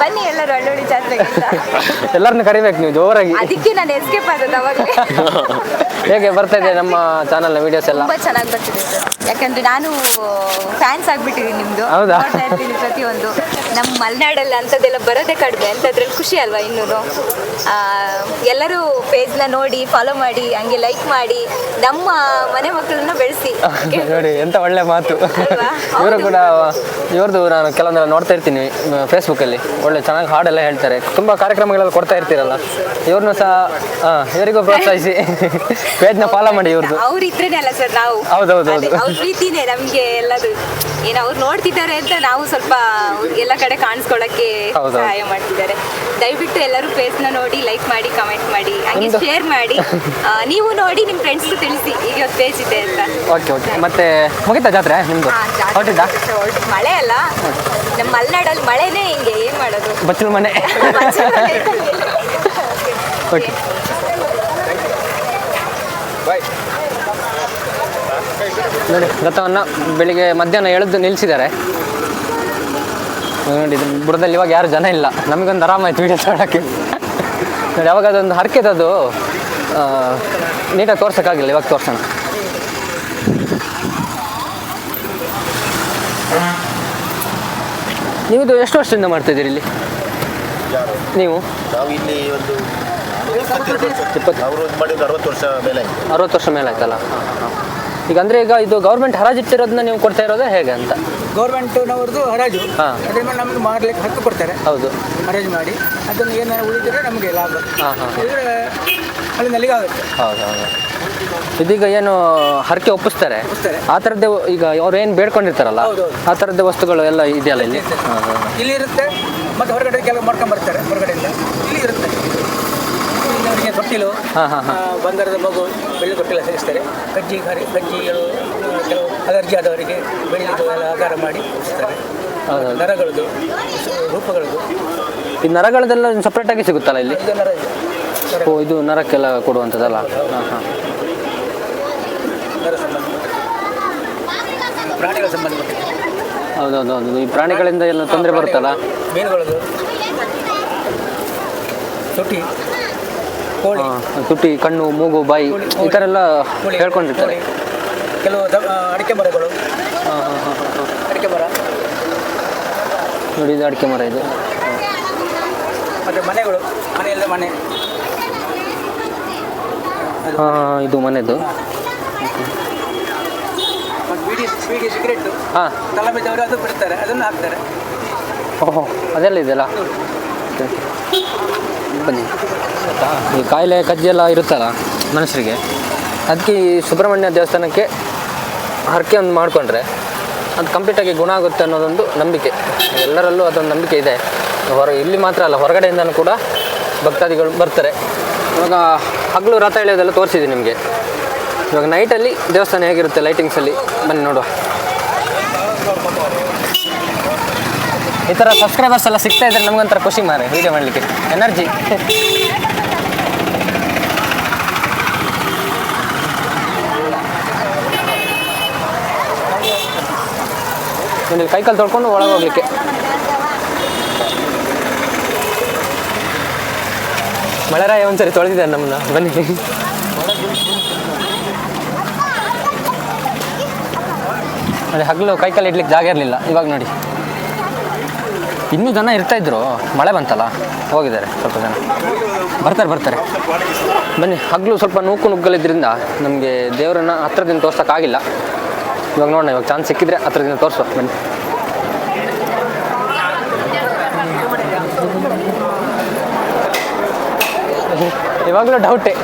ಬನ್ನಿ ಎಲ್ಲರೂ ಹಳ್ಳಿ ಜಾತ್ರೆಗೆ. ಎಲ್ಲರನ್ನು ಕರಿಬೇಕು ನೀವು ಜೋರಾಗಿ. ಅದಕ್ಕೆ ನಾನು ಎಸ್ಕೇಪ್ ಆಗೋದು ಅವಾಗಲೇ. ಹೇಗೆ ಬರ್ತಾ ಇದೆ ನಮ್ಮ ಚಾನಲ್ನ ವಿಡಿಯೋಸ್ ಎಲ್ಲ? ತುಂಬಾ ಚೆನ್ನಾಗಿ ಬರ್ತಿದೆ ಸರ್, ಯಾಕಂದ್ರೆ ನಾನು ಫ್ಯಾನ್ಸ್ ಆಗ್ಬಿಟ್ಟಿದ್ದೀನಿ ನಿಮ್ದು. ಹೌದಾ? ನೋಡ್ತಾ ಇರ್ತೀನಿ ಪ್ರತಿಯೊಂದು. ನಮ್ಮ ಮಲೆನಾಡಲ್ಲಿ ಅಂಥದ್ದೆಲ್ಲ ಬರೋದೇ ಕಡಿಮೆ, ಅಂಥದ್ರಲ್ಲಿ ಖುಷಿ ಅಲ್ವಾ ಇನ್ನೂ. ಎಲ್ಲರೂ ಪೇಜ್ನ ನೋಡಿ ಫಾಲೋ ಮಾಡಿ, ಹಂಗೆ ಲೈಕ್ ಮಾಡಿ, ನಮ್ಮ ಮನೆ ಮಕ್ಕಳನ್ನ ಬೆಳೆಸಿ. ನೋಡಿ ಎಂತ ಒಳ್ಳೆ ಮಾತು. ಇವರು ಕೂಡ ಇವ್ರದ್ದು ನಾನು ಕೆಲವೊಂದೆಲ್ಲ ನೋಡ್ತಾ ಇರ್ತೀನಿ ಫೇಸ್ಬುಕ್ಕಲ್ಲಿ, ಒಳ್ಳೆ ಚೆನ್ನಾಗಿ ಹಾಡೆಲ್ಲ ಹೇಳ್ತಾರೆ, ತುಂಬ ಕಾರ್ಯಕ್ರಮಗಳೆಲ್ಲ ಕೊಡ್ತಾ ಇರ್ತೀರಲ್ಲ, ಇವ್ರನ್ನೂ ಸಹ ಇವರಿಗೂ ಪ್ರೋತ್ಸಾಹಿಸಿ ಪೇಜ್ನ ಫಾಲೋ ಮಾಡಿ. ಇವ್ರದ್ದು ಅವ್ರಿದ್ರೇನೆ ಅಲ್ಲ ಸರ್ ನಾವು. ಹೌದೌದು, ಅವ್ರ ಪ್ರೀತಿನೇ ನಮಗೆ ಎಲ್ಲದು. ಏನು ಅವ್ರು ನೋಡ್ತಿದ್ದಾರೆ ಅಂತ ನಾವು ಸ್ವಲ್ಪ ಎಲ್ಲ ಕಡೆ ಕಾಣಿಸ್ಕೊಳ್ಳೋಕ್ಕೆ ಸಹಾಯ ಮಾಡ್ತಿದ್ದಾರೆ. ದಯವಿಟ್ಟು ಎಲ್ಲರೂ ಪೇಜ್ನ ನೋಡಿ ಲೈಕ್ ಮಾಡಿ, ಕಮೆಂಟ್ ಮಾಡಿ, ಹಂಗೆ ಶೇರ್ ಮಾಡಿ. ನೀವು ನೋಡಿ ನಿಮ್ಮ ಫ್ರೆಂಡ್ಸ್ಗೂ ತಿಳಿಸಿ ಈಗ ಒಂದು ಪೇಜ್ ಇದೆ ಅಂತ. Okay okay. ಮತ್ತೆ ಮುಗಿತಾ ಜಾತ್ರೆ ನಿಮ್ದು? ಹೊರಟಿದ್ದ? ಮಳೆ ಅಲ್ಲ, ನಮ್ಮ ಮಲೆನಾಡಲ್ಲಿ ಮಳೆನೇ ಹಿಂಗೆ, ಏನು ಮಾಡೋದು? ಬಚ್ಚಲು ಮನೆ. ಓಕೆ ನೋಡಿ, ರಥವನ್ನು ಬೆಳಿಗ್ಗೆ ಮಧ್ಯಾಹ್ನ ಎಳೆದು ನಿಲ್ಲಿಸಿದ್ದಾರೆ ನೋಡಿ. ಇದು ಬುಡದಲ್ಲಿ ಇವಾಗ ಯಾರು ಜನ ಇಲ್ಲ, ನಮಗೊಂದು ಆರಾಮಾಯ್ತು ವೀಡಿಯೋ ತಗೊಳ್ಳೋಕ್ಕೆ. ನೋಡಿ, ಯಾವಾಗ ಅದೊಂದು ಹರಕೆದದು ನೀಟಾಗಿ ತೋರ್ಸೋಕ್ಕಾಗಿಲ್ಲ, ಇವಾಗ ತೋರ್ಸೋಣ. ನೀವು ಇದು ಎಷ್ಟು ವರ್ಷದಿಂದ ಮಾಡ್ತಾಯಿದ್ದೀರಿ ಇಲ್ಲಿ ನೀವು? ನಾವು ಇಲ್ಲಿ ಒಂದು 60 ವರ್ಷ ಮೇಲೆ 60 ವರ್ಷ ಮೇಲೆ ಆಯ್ತಲ್ಲ. ಈಗ ಅಂದರೆ ಈಗ ಇದು ಗೌರ್ಮೆಂಟ್ ಹರಾಜಿಟ್ಟಿರೋದನ್ನ ನೀವು ಕೊಡ್ತಾ ಇರೋದೇ ಹೇಗೆ ಅಂತ? ಗೌರ್ಮೆಂಟ್ನವ್ರದ್ದು ಹರಾಜು, ಅದ್ರ ಮೇಲೆ ನಮಗೆ ಮಾರ್ಲಿಕ್ಕೆ ಹಕ್ಕು ಕೊಡ್ತಾರೆ. ಹೌದು, ಹರಾಜು ಮಾಡಿ ಅದನ್ನು ಏನಾದ್ರು ಉಳಿದರೆ ನಮಗೆ ಲಾಭ. ಇದ್ರೆ ಅಲ್ಲಿ ಆಗುತ್ತೆ. ಹೌದು ಹೌದು. ಇದೀಗ ಏನು ಹರಕೆ ಒಪ್ಪಿಸ್ತಾರೆ ಆ ಥರದ್ದೇ, ಈಗ ಅವ್ರು ಏನು ಬೇಡ್ಕೊಂಡಿರ್ತಾರಲ್ಲ ಆ ಥರದ್ದೇ ವಸ್ತುಗಳು ಎಲ್ಲ ಇದೆಯಲ್ಲ ಇಲ್ಲಿ? ಇಲ್ಲಿ ಇರುತ್ತೆ, ಮತ್ತು ಹೊರಗಡೆ ಕೆಲವು ಮಾಡ್ಕೊಂಡ್ಬರ್ತಾರೆ ಹೊರಗಡೆಯಿಂದ. ಇಲ್ಲಿ ಇರುತ್ತೆ ಅವರಿಗೆ ತೊಟ್ಟಿಲು, ಬಂಗಾರದ ಮಗು, ಬೆಳ್ಳಿ ತೊಟ್ಟಿಲ ಸೇರಿಸ್ತಾರೆ. ಕಜ್ಜಿಗಳು ಕೆಲವು ಅಲರ್ಜಿ ಆದವರಿಗೆ ಬೆಳ್ಳಿದು ಎಲ್ಲ ಆಕಾರ ಮಾಡಿ ಇರ್ತಾರೆ. ನರಗಳದ್ದು, ರೂಪಗಳದ್ದು. ಈ ನರಗಳದೆಲ್ಲ ಸಪ್ರೇಟಾಗಿ ಸಿಗುತ್ತಲ್ಲ ಇಲ್ಲಿ? ಇದು ನರ ಇದೆ. ಓ, ಇದು ನರಕ್ಕೆಲ್ಲ ಕೊಡುವಂಥದ್ದಲ್ಲ? ನರ ಸಂಬಂಧ, ಪ್ರಾಣಿಗಳ ಸಂಬಂಧಪಟ್ಟ. ಹೌದೌದು. ಈ ಪ್ರಾಣಿಗಳಿಂದ ಎಲ್ಲ ತೊಂದರೆ ಬರುತ್ತಲ್ಲ? ಮೀನುಗಳದ್ದು, ತುಟಿ, ಕೋಳಿ, ತುಟಿ, ಕಣ್ಣು, ಮೂಗು, ಬಾಯಿ, ಈ ಥರ ಎಲ್ಲ ಹೇಳ್ಕೊಂಡಿರ್ತಾರೆ. ಕೆಲವು ಅಡಿಕೆ ಮರಗಳು, ಅಡಿಕೆ ಮರ ನೋಡಿ, ಇದು ಅಡಿಕೆ ಮರ. ಇದು ಮತ್ತು ಮನೆಗಳು, ಮನೆಯಲ್ಲ ಮನೆ. ಇದು ಮನೆದು. ಬೀಡಿ ಸಿಗರೇಟು ತಲೆ ಬಿದ್ದವರು ಅದು ಬಿಡ್ತಾರೆ, ಅದನ್ನು ಹಾಕ್ತಾರೆ. ಓಹೋ, ಅದೆಲ್ಲ ಇದೆಯಲ್ಲ. ಬನ್ನಿ, ಈ ಕಾಯಿಲೆ ಕಜ್ಜಿ ಎಲ್ಲ ಇರುತ್ತಲ್ಲ ಮನುಷ್ಯರಿಗೆ, ಅದಕ್ಕೆ ಈ ಸುಬ್ರಹ್ಮಣ್ಯ ದೇವಸ್ಥಾನಕ್ಕೆ ಹರಕೆ ಒಂದು ಮಾಡಿಕೊಂಡ್ರೆ ಅದು ಕಂಪ್ಲೀಟಾಗಿ ಗುಣ ಆಗುತ್ತೆ ಅನ್ನೋದೊಂದು ನಂಬಿಕೆ. ಎಲ್ಲರಲ್ಲೂ ಅದೊಂದು ನಂಬಿಕೆ ಇದೆ. ಇಲ್ಲಿ ಮಾತ್ರ ಅಲ್ಲ, ಹೊರಗಡೆಯಿಂದನೂ ಕೂಡ ಭಕ್ತಾದಿಗಳು ಬರ್ತಾರೆ. ಇವಾಗ ಹಗಲು ರಥ ಎಳೆಯೋದೆಲ್ಲ ತೋರಿಸಿದ್ದೀನಿ ನಿಮಗೆ. ಇವಾಗ ನೈಟಲ್ಲಿ ದೇವಸ್ಥಾನ ಹೇಗಿರುತ್ತೆ ಲೈಟಿಂಗ್ಸಲ್ಲಿ, ಬನ್ನಿ ನೋಡುವ. ಈ ಥರ ಸಬ್ಸ್ಕ್ರೈಬರ್ಸ್ ಎಲ್ಲ ಸಿಗ್ತಾ ಇದ್ರೆ ನಮಗೊಂಥರ ಖುಷಿ ಮಾರೆ, ವೀಡಿಯೋ ಮಾಡಲಿಕ್ಕೆ ಎನರ್ಜಿ. ಇಲ್ಲಿ ಕೈಕಾಲು ತೊಳ್ಕೊಂಡು ಒಳಗೆ ಹೋಗ್ಲಿಕ್ಕೆ. ಮಳೆರಾಯ ಒಂದ್ಸರಿ ತೊಳೆದಿದ್ದಾರೆ ನಮ್ಮನ್ನ, ಬನ್ನಿ. ನೋಡಿ, ಹಗಲು ಕೈಕಾಲು ಇಡ್ಲಿಕ್ಕೆ ಜಾಗ ಇರಲಿಲ್ಲ, ಇವಾಗ ನೋಡಿ ಇನ್ನೂ ಜನ ಇರ್ತಾಯಿದ್ರು. ಮಳೆ ಬಂತಲ್ಲ, ಹೋಗಿದ್ದಾರೆ ಸ್ವಲ್ಪ ಜನ. ಬರ್ತಾರೆ ಬನ್ನಿ. ಹಗಲು ಸ್ವಲ್ಪ ನುಗ್ಗಲಿದ್ದರಿಂದ ನಮಗೆ ದೇವರನ್ನು ಹತ್ರದಿಂದ ತೋರ್ಸೋಕ್ಕಾಗಿಲ್ಲ. ಇವಾಗ ನೋಡೋಣ, ಇವಾಗ ಚಾನ್ಸ್ ಸಿಕ್ಕಿದ್ರೆ ಹತ್ರದಿಂದ ತೋರಿಸುವ ಬನ್ನಿ. ಇವಾಗಲೂ ಡೌಟೇ.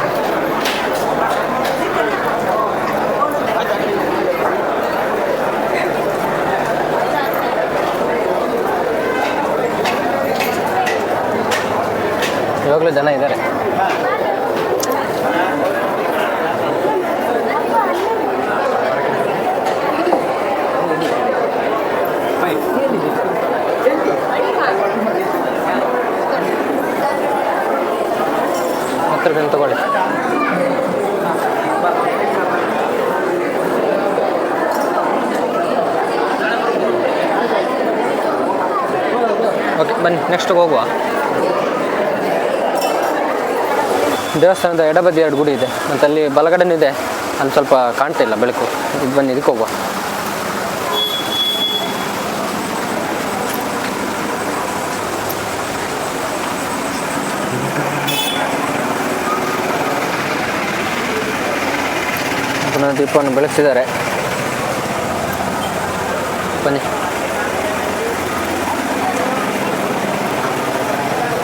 ಇವಾಗಲೂ ಜನ ಇದ್ದಾರೆ. ಹತ್ತು ರೂಪಾಯಿ ತಗೊಳ್ಳಿ. ಓಕೆ ಬನ್ನಿ, ನೆಕ್ಸ್ಟ್ ಹೋಗುವ. ದೇವಸ್ಥಾನದ ಎಡಬದಿ 2 ಗುಡಿ ಇದೆ, ಮತ್ತು ಅಲ್ಲಿ ಬಲಗಡೆನೂ ಇದೆ. ಅಲ್ಲಿ ಸ್ವಲ್ಪ ಕಾಣ್ತಾ ಇಲ್ಲ ಬೆಳಕು. ಇದು ಬನ್ನಿ, ಇದಕ್ಕೆ ಹೋಗುವ. ಪುನಃ ದೀಪವನ್ನು ಬೆಳೆಸಿದ್ದಾರೆ. ಬನ್ನಿ.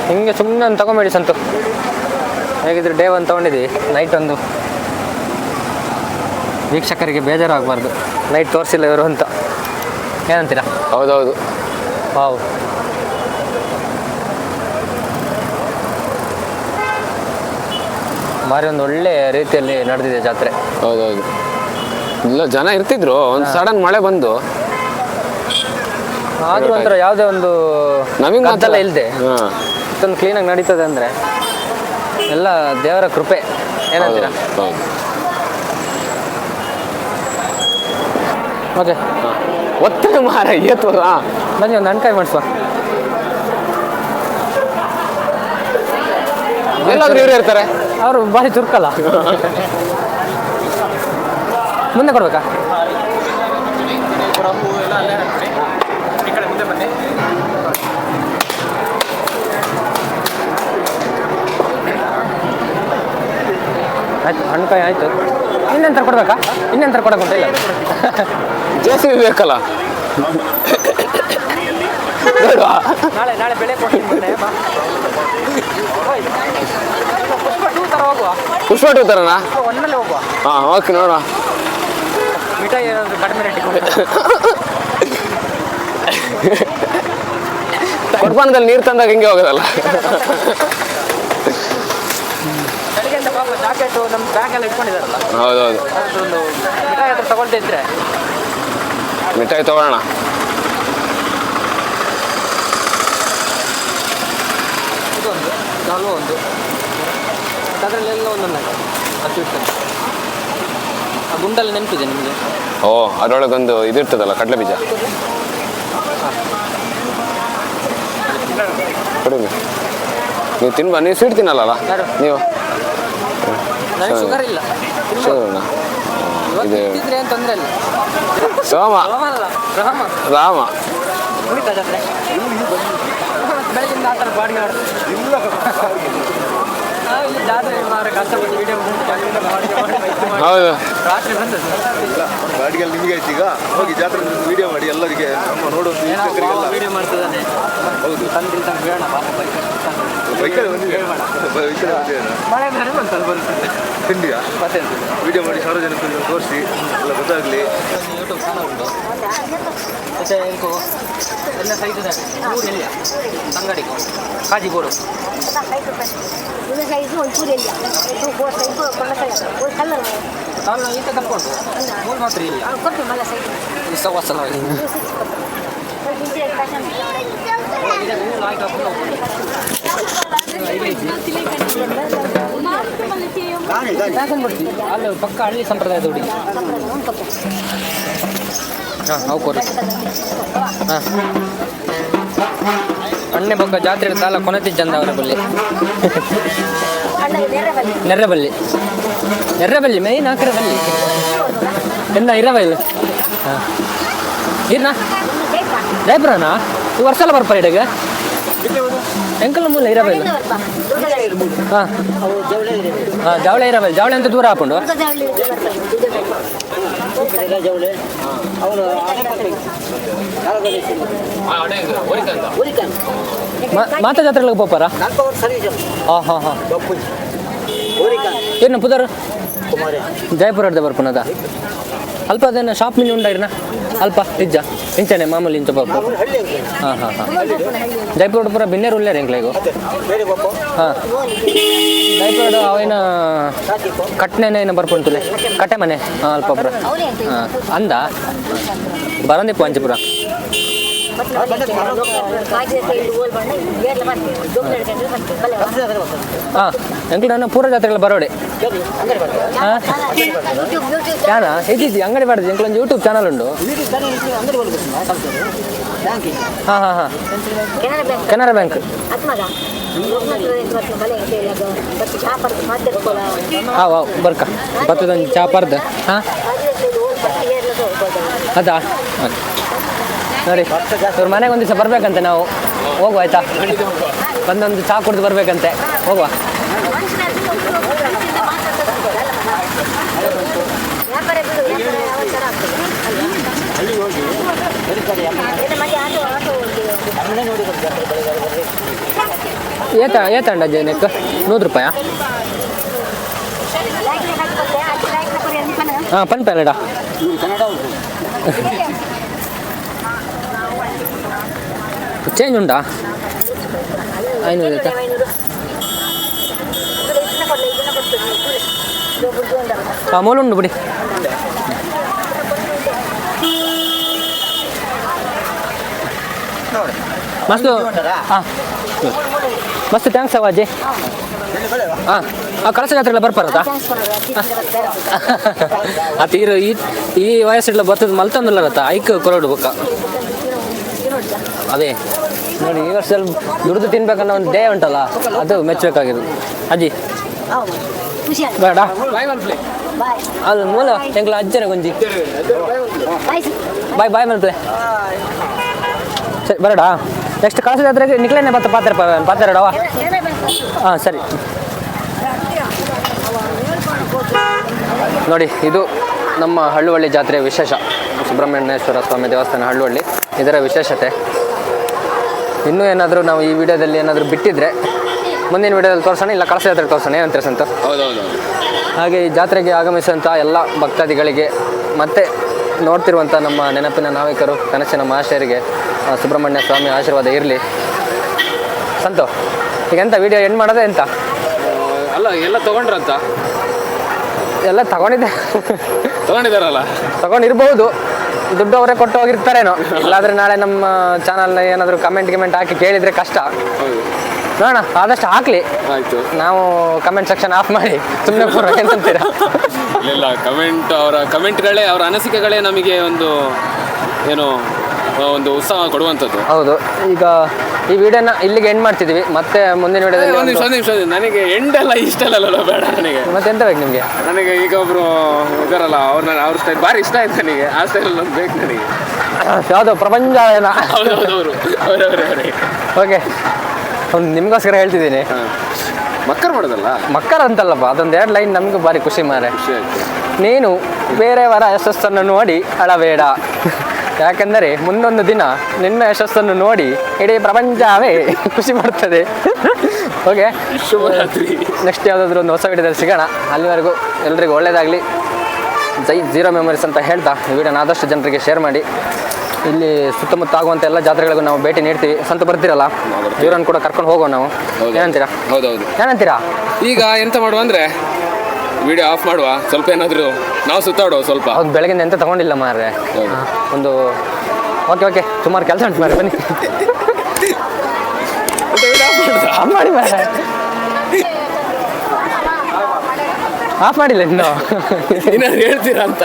ಹಿಂಗೆ ಸುಮ್ಮನೆ ಒಂದು ತಗೊಂಬೇಡಿ ಸಂತು. ಹೇಗಿದ್ರೆ ಡೇ 1 ತೊಗೊಂಡಿದ್ದೀವಿ, ನೈಟ್ ಒಂದು ವೀಕ್ಷಕರಿಗೆ ಬೇಜಾರಾಗಬಾರ್ದು. ನೈಟ್ ತೋರಿಸಿಲ್ಲ ಇವರು ಅಂತ, ಏನಂತೀರಾ? ಹೌದೌದು. ವಾವ್, ಭಾರಿ ಒಂದು ಒಳ್ಳೆ ರೀತಿಯಲ್ಲಿ ನಡೆದಿದೆ ಜಾತ್ರೆ. ಹೌದೌದು. ಇಲ್ಲ ಜನ ಇರ್ತಿದ್ರು, ಒಂದು ಸಡನ್ ಮಳೆ ಬಂದು ಆದ್ರೂ ಒಂಥರ ಯಾವುದೇ ಒಂದು ನಮಗೆ ಗದ್ದಲ ಇಲ್ಲದೆ ಇಷ್ಟೊಂದು ಕ್ಲೀನಾಗಿ ನಡೀತದೆ ಅಂದರೆ ಎಲ್ಲ ದೇವರ ಕೃಪೆ, ಏನಂತೀರಾ? ಹೌದು. ಓಕೆ, ಒತ್ತಡ ಮಾರ ಏತು. ಬನ್ನಿ ಒಂದು ಹಣ್ಕಾಯಿ ಮಾಡಿಸುವ. ಎಲ್ಲಾದ್ರೂ ಇವ್ರು ಇರ್ತಾರೆ, ಅವರು ಭಾರಿ ಚುರುಕಲ್ಲ. ಮುಂದೆ ಕೊಡ್ಬೇಕಾ? ಆಯ್ತು, ಹಣ್ಕಾಯಿ ಆಯ್ತು. ಇನ್ನೆಂತ ಕೊಡ್ಬೇಕಾ? ಇನ್ನೆಂತ ಕೊಡಕ್ಕೆ ಇಲ್ಲ. JCB ಬೇಕಲ್ಲ. ನಾಳೆ ಬೆಳೆ ಕೊಡ್ತೀನಿ. ಪುಷ್ಪ 2 ಥರನಾ? ಒಂದಲ್ಲೇ ಹೋಗುವ. ಹಾಂ, ಓಕೆ, ನೋಡುವ. ಮಿಠಾಯಿ ಏನಾದರೂ ಕಡಿಮೆ ರೇಟಿಗೆ ಕೊಡ್ಪಾನದಲ್ಲಿ ನೀರು ತಂದಾಗ ಹಿಂಗೆ ಹೋಗೋದಲ್ಲ. ಬೆಳಿಗ್ಗೆಯಿಂದ ಪಾಪ ಜಾಕೆಟು ನಮ್ಮ ಬ್ಯಾಗೆಲ್ಲ ಇಟ್ಕೊಂಡಿದ್ದಾರಲ್ಲ. ಹೌದೌದು. ಒಂದು ಮಿಠಾಯಿ ಹತ್ರ ತಗೊಳ್ತಾ ಇದ್ರೆ ಮಿಠಾಯಿ ತಗೊಳ್ಳೋಣ. ಇದೊಂದು, ನಾಲ್ಕು ಒಂದು, ಅದರಲ್ಲೆಲ್ಲ ಒಂದೊಂದು ಅದು ಇರ್ತದೆ. ಆ ಗುಂಡಲ್ಲಿ ನೆನಪಿದೆ ನಿಮಗೆ? ಓ, ಅದರೊಳಗೊಂದು ಇದಿರ್ತದಲ್ಲ, ಕಡಲೆ ಬೀಜ. ಕೊಡಿ, ನೀವು ತಿನ್ಬ. ನೀವು ಸ್ವೀಟ್ ತಿನ್ನಲ್ಲ ನೀವು? ನನಗೆ ಶುಗರ್ ಇಲ್ಲ. ಶುಗರ್ನಾ? ಇದು ಇದ್ರೆ ಏನು ತೊಂದರೆ ಇಲ್ಲ. ಸೋಮ ರಾಮ ಉಳಿತಾ ಜಾತ್ರೆ ಬೆಳಗಿಂದ ಆ ಥರ ಬಾಡಿಗೆ ಇಲ್ಲಿ ಜಾತ್ರೆ ಮಾರ ಕಷ್ಟಪಟ್ಟು ವಿಡಿಯೋ ಹೌದು. ರಾತ್ರಿ ಬಂದದ್ದು ಗಾಡಿಗೆಲ್ಲ ನಿಮಗೆ ಆಯ್ತು. ಈಗ ಹೋಗಿ ಜಾತ್ರೆ ವಿಡಿಯೋ ಮಾಡಿ ಎಲ್ಲರಿಗೆ ನಮ್ಮ ನೋಡೋದು ವಿಡಿಯೋ ಮಾಡ್ತಿದ್ದಾನೆ. ಹೌದು, ತಂದಿಲ್ಲ ತಂದು ಬೇಡ ಬೈಕಲ್ಲಿ ಬಂದಿದೆ. ಮಳೆ ಬೇರೆ ಬಂತಲ್ಲ ಬರುತ್ತೆ ತಿಂಡಿಯಾ ಮತ್ತೆ ವಿಡಿಯೋ ಮಾಡಿ ಸಾರ್ವಜನಿಕರಿಗೆ ತೋರಿಸಿ ಎಲ್ಲ ಗೊತ್ತಾಗಲಿ. ಯೂಟ್ಯೂಬ್ ಚಾನಲ್ ಉಂಟು ಮತ್ತೆ ಇಂಕೋ ಎಲ್ಲ ಸೈಜ್ ಊರು ಎಲ್ಲಿ ಅಂಗಡಿ ಕಾಜಿಗೋಡು ನಾನು ಈತ ಕರ್ಕೊಂಡು ಮೂರು ಮಾತ್ರ ಇಲ್ಲ ಸಲ ಅಲ್ಲಿ ಪಕ್ಕ ಹಳ್ಳಿ ಸಂಪ್ರದಾಯದ ಹುಡುಗಿ. ಹಾಂ ಅವು ಕೊಡಿ. ಹಾಂ, ಅಣ್ಣೆ ಪಕ್ಕ ಜಾತ್ರೆ ಕಾಲ ಕೊನೆತಿ ಚಂದ ಅವರ ಬಲ್ಲಿ. ನೆರ್ರೆಬಲ್ಲಿ ಮೇಯ್ನ್ ಹಾಕಿರ ಬಲ್ಲಿ ಎನ್ನ ಇರಬಲ್ಲಿ. ಹಾಂ, ಇರ್ನಾ ಜಯಪುರನಾ? ಈ ವರ್ಷ ಎಲ್ಲ ಬರ್ಪಾರ ಇಡೆಗೆ ಎಂಕಲ್ ಮೂಲ ಇರಬಲ್ಲ. ಹಾಂ ಹಾಂ, ಜವಳೆ ಇರಬಲ್ಲ. ಜವಳೆ ಅಂತ ದೂರ ಹಾಕೊಂಡು ಮಾತಾ ಜಾತ್ರೆಗಳಿಗೆ ಹೋಗ್ಪಾರ ಹಾಂ ಹಾಂ ಹಾಂ ಏನು ಪುದರ್ ಜಯಪುರದ ಬರ್ಪುನದ ಅಲ್ಪ ಅದೇನು ಶಾಪ್ ಮಿನಿ ಉಂಡಾಯಿನ ಅಲ್ಪ ನಿಜ ಇಂಚನೆ ಮಾಮೂಲಿ ಇಂಚ ಬಾಪು ಹಾಂ ಹಾಂ ಹಾಂ ಜೈಪುರ ಪೂರ ಬಿನ್ನೇರು ಉಳ್ಳೇರಿ ಎಂಕ್ಲೆಗು ಹಾಂ ಜೈಪುರ ಅವೇನ ಕಟ್ನೆನೇ ಏನು ಬರ್ಪುಂಟುಲೆ ಕಟ್ಟೆ ಮನೆ ಹಾಂ ಅಲ್ಪ ಪುರ ಹಾಂ ಅಂದ ಬರಂದಿಪ್ಪು ಅಂಚಪುರ ಹಾಂ ಎಂಕ್ಲು ನಾನು ಪೂರ ಜಾತ್ರೆಗಳು ಬರೋಡೆ ಹಾಂ ಯಾನ ಹೆಜ್ಜಿದ್ದಿ ಅಂಗಡಿ ಮಾಡಿದ್ವಿ ಎಂಕ್ಲೊಂದು ಯೂಟ್ಯೂಬ್ ಚಾನಲ್ ಉಂಟು ಹಾಂ ಹಾಂ ಹಾಂ ಕೆನರಾ ಬ್ಯಾಂಕ್ ಹಾಂ ವಾವ್ ಬರ್ಕ ಬರ್ತದೊಂದು ಚಾ ಪರ್ದ ಹಾಂ ಅದಾ ನೋಡಿ ಇವ್ರ ಮನೆಗೆ ಒಂದು ದಿವಸ ಬರ್ಬೇಕಂತೆ ನಾವು ಹೋಗುವ ಆಯ್ತಾ ಬಂದೊಂದು ಚಾ ಕುಡಿದು ಬರ್ಬೇಕಂತೆ ಹೋಗುವ ಏತಂಡ ಜನಕ್ಕೆ 100 ರೂಪಾಯಾ ಹಾಂ ಪನ್ಪೇಲಡ ಚೇಂಜ್ ಉಂಟಾ 500 ಆಯ್ತಾ ಹಾಂ ಮೂಲ ಉಂಟು ಬಿಡಿ ಮಸ್ತು ಹಾಂ ಮಸ್ತ್ ಥ್ಯಾಂಕ್ಸ್ ಅವಾಜಿ ಹಾಂ ಕಳಸ ಜಾತ್ರೆಲ್ಲ ಬರ್ಪಾರದಾ ಆ ತೀರು ಈ ವಯಸ್ಸೆಲ್ಲ ಬರ್ತದ ಮಲ್ತಂದಿಲ್ಲರತ್ತ ಐಕ್ ಕೊರಡು ಬುಕ್ಕ ಅದೇ ನೋಡಿ ಈ ವರ್ಷ ದುಡಿದು ತಿನ್ಬೇಕನ್ನೋ ಒಂದು ದೇ ಉಂಟಲ್ಲ ಅದು ಮೆಚ್ಚಬೇಕಾಗಿದ್ದು ಅಜ್ಜಿ ಬೇಡ ಅದು ಮೂಲ ಎಂಗ್ಲ ಅಜ್ಜನ ಗೊಂಜಿ ಬಾಯ್ ಮಲ್ಪಲೆ ಸರಿ ಬರಡಾ ನೆಕ್ಸ್ಟ್ ಕಳಸ ಜಾತ್ರೆಗೆ ನಿಕ್ಲೇನೆ ಬತ್ತ ಪಾತ್ರೆಡವಾ ಹಾಂ ಸರಿ ನೋಡಿ ಇದು ನಮ್ಮ ಹಳ್ಳುವಳ್ಳಿ ಜಾತ್ರೆಯ ವಿಶೇಷ ಸುಬ್ರಹ್ಮಣ್ಯೇಶ್ವರ ಸ್ವಾಮಿ ದೇವಸ್ಥಾನ ಹಳ್ಳುವಳ್ಳಿ ಇದರ ವಿಶೇಷತೆ ಇನ್ನೂ ಏನಾದರೂ ನಾವು ಈ ವಿಡಿಯೋದಲ್ಲಿ ಏನಾದರೂ ಬಿಟ್ಟಿದ್ರೆ ಮುಂದಿನ ವಿಡಿಯೋದಲ್ಲಿ ತೋರಿಸೋಣ ಇಲ್ಲ ಕಳಸ ಜಾತ್ರೆ ತೋರಿಸೋಣ ಏನಂತೀರ ಸಂತ ಹೌದೌದು ಹಾಗೆ ಈ ಜಾತ್ರೆಗೆ ಆಗಮಿಸುವಂಥ ಎಲ್ಲ ಭಕ್ತಾದಿಗಳಿಗೆ ಮತ್ತೆ ನೋಡ್ತಿರುವಂಥ ನಮ್ಮ ನೆನಪಿನ ನಾವಿಕರು ಕನಸಿನ ಮಹಾಶಯರಿಗೆ ಸುಬ್ರಹ್ಮಣ್ಯ ಸ್ವಾಮಿ ಆಶೀರ್ವಾದ ಇರಲಿ ಸಂತು ಈಗ ಎಂತ ವಿಡಿಯೋ ಎಂಡ್ ಮಾಡೋದೇ ಎಂತ ಅಲ್ಲ ಎಲ್ಲ ತೊಗೊಂಡ್ರಂತ ಎಲ್ಲ ತೊಗೊಂಡಿದ್ದಾರಲ್ಲ ತಗೊಂಡಿರ್ಬೋದು ದುಡ್ಡು ಅವರೇ ಕೊಟ್ಟು ಹೋಗಿರ್ತಾರೇನೋ ಇಲ್ಲಾಂದ್ರೆ ನಾಳೆ ನಮ್ಮ ಚಾನಲ್ನ ಏನಾದರೂ ಕಮೆಂಟ್ ಹಾಕಿ ಕೇಳಿದರೆ ಕಷ್ಟ ನೋಡೋಣ ಆದಷ್ಟು ಹಾಕ್ಲಿ ಆಯಿತು ನಾವು ಕಮೆಂಟ್ ಸೆಕ್ಷನ್ ಆಫ್ ಮಾಡಿ ಸುಮ್ಮನೆ ಪೂರ ಏನಂತೀರಾ ಇಲ್ಲ ಅವರ ಕಮೆಂಟ್ಗಳೇ ಅವರ ಅನಿಸಿಕೆಗಳೇ ನಮಗೆ ಒಂದು ಉತ್ಸಾಹ ಕೊಡುವಂಥದ್ದು. ಹೌದು. ಈಗ ಈ ವಿಡಿಯೋನ ಇಲ್ಲಿಗೆ ಎಂಡ್ ಮಾಡ್ತಿದ್ದೀವಿ. ಮತ್ತೆ ಮುಂದಿನ ವಿಡಿಯೋದಲ್ಲಿ ಒಂದು ನಿಮಿಷ ನನಗೆ ಎಂಡ್ ಎಲ್ಲ ಇಷ್ಟ ಇಲ್ಲ ಬೇಡ ನನಗೆ. ಮತ್ತೆ ಎಂತ ಬೇಕು ನಿಮಗೆ? ನನಗೆ ಈಗ ಒಬ್ರು ಇದಾರಲ್ಲ ಅವ್ರ ಸ್ಟೈಲ್ ಭಾರಿ ಇಷ್ಟ ಆಯ್ತು ನನಗೆ. ಆ ಸ್ಟೈಲ್ ಒಂದು ಬೇಕು ನನಗೆ. ಯಾವುದು ಪ್ರಪಂಚ ಏನ? ಹೌದೌದವರು ಅವರವರೇ. ಓಕೆ, ಒಂದು ನಿಮಗೋಸ್ಕರ ಹೇಳ್ತಿದ್ದೀನಿ. ಮಕ್ಕರ್ ಮಾಡೋದಲ್ಲ, ಮಕ್ಕರ್ ಅಂತಲ್ಲಪ್ಪ, ಅದೊಂದು 2 ಲೈನ್ ನಮಗೂ ಭಾರಿ ಖುಷಿ ಮಾರೆ. ಖುಷಿ ಆಯ್ತು. ನೀನು ಬೇರೆಯವರ ಯಶಸ್ಸನ್ನು ನೋಡಿ ಅಳಬೇಡ, ಯಾಕೆಂದರೆ ಮುಂದೊಂದು ದಿನ ನಿನ್ನ ಯಶಸ್ಸನ್ನು ನೋಡಿ ಇಡೀ ಪ್ರಪಂಚವೇ ಖುಷಿ ಪಡ್ತದೆ. ಓಕೆ, ಶುಭರಾತ್ರಿ. ನೆಕ್ಸ್ಟ್ ಯಾವುದಾದ್ರೂ ಒಂದು ಹೊಸ ವಿಡಿಯೋದಲ್ಲಿ ಸಿಗೋಣ. ಅಲ್ಲಿವರೆಗೂ ಎಲ್ರಿಗೂ ಒಳ್ಳೆಯದಾಗಲಿ. ಜೈ ಝೀರೋ ಮೆಮೊರೀಸ್ ಅಂತ ಹೇಳ್ತಾ ಈ ವಿಡಿಯೋನ ಆದಷ್ಟು ಜನರಿಗೆ ಶೇರ್ ಮಾಡಿ. ಇಲ್ಲಿ ಸುತ್ತಮುತ್ತ ಆಗುವಂಥ ಎಲ್ಲ ಜಾತ್ರೆಗಳಿಗೂ ನಾವು ಭೇಟಿ ನೀಡ್ತೀವಿ. ಸ್ವಂತ ಬರ್ತೀರಲ್ಲ, ಇವರನ್ನು ಕೂಡ ಕರ್ಕೊಂಡು ಹೋಗೋಣ ನಾವು. ಏನಂತೀರಾ? ಹೌದೌದು, ಏನಂತೀರಾ? ಈಗ ಎಂತ ಮಾಡುವ ಅಂದರೆ ವಿಡಿಯೋ ಆಫ್ ಮಾಡುವ, ಸ್ವಲ್ಪ ಏನಾದರೂ ನಾವು ಸುತ್ತಾಡುವ ಸ್ವಲ್ಪ. ಹೌದು, ಬೆಳಗಿಂದ ಎಂತ ತಗೊಂಡಿಲ್ಲ ಮಾರ್ರೆ. ಒಂದು ಓಕೆ ಸುಮಾರು ಕೆಲಸ ಉಂಟು ಮಾರ್ರೆ, ಬನ್ನಿ ಆಫ್ ಮಾಡಿ ಮಾರ್ರೆ. ಆಫ್ ಮಾಡಿಲ್ಲ ಇನ್ನು ಏನಾದ್ರು ಹೇಳ್ತೀರಾ ಅಂತ.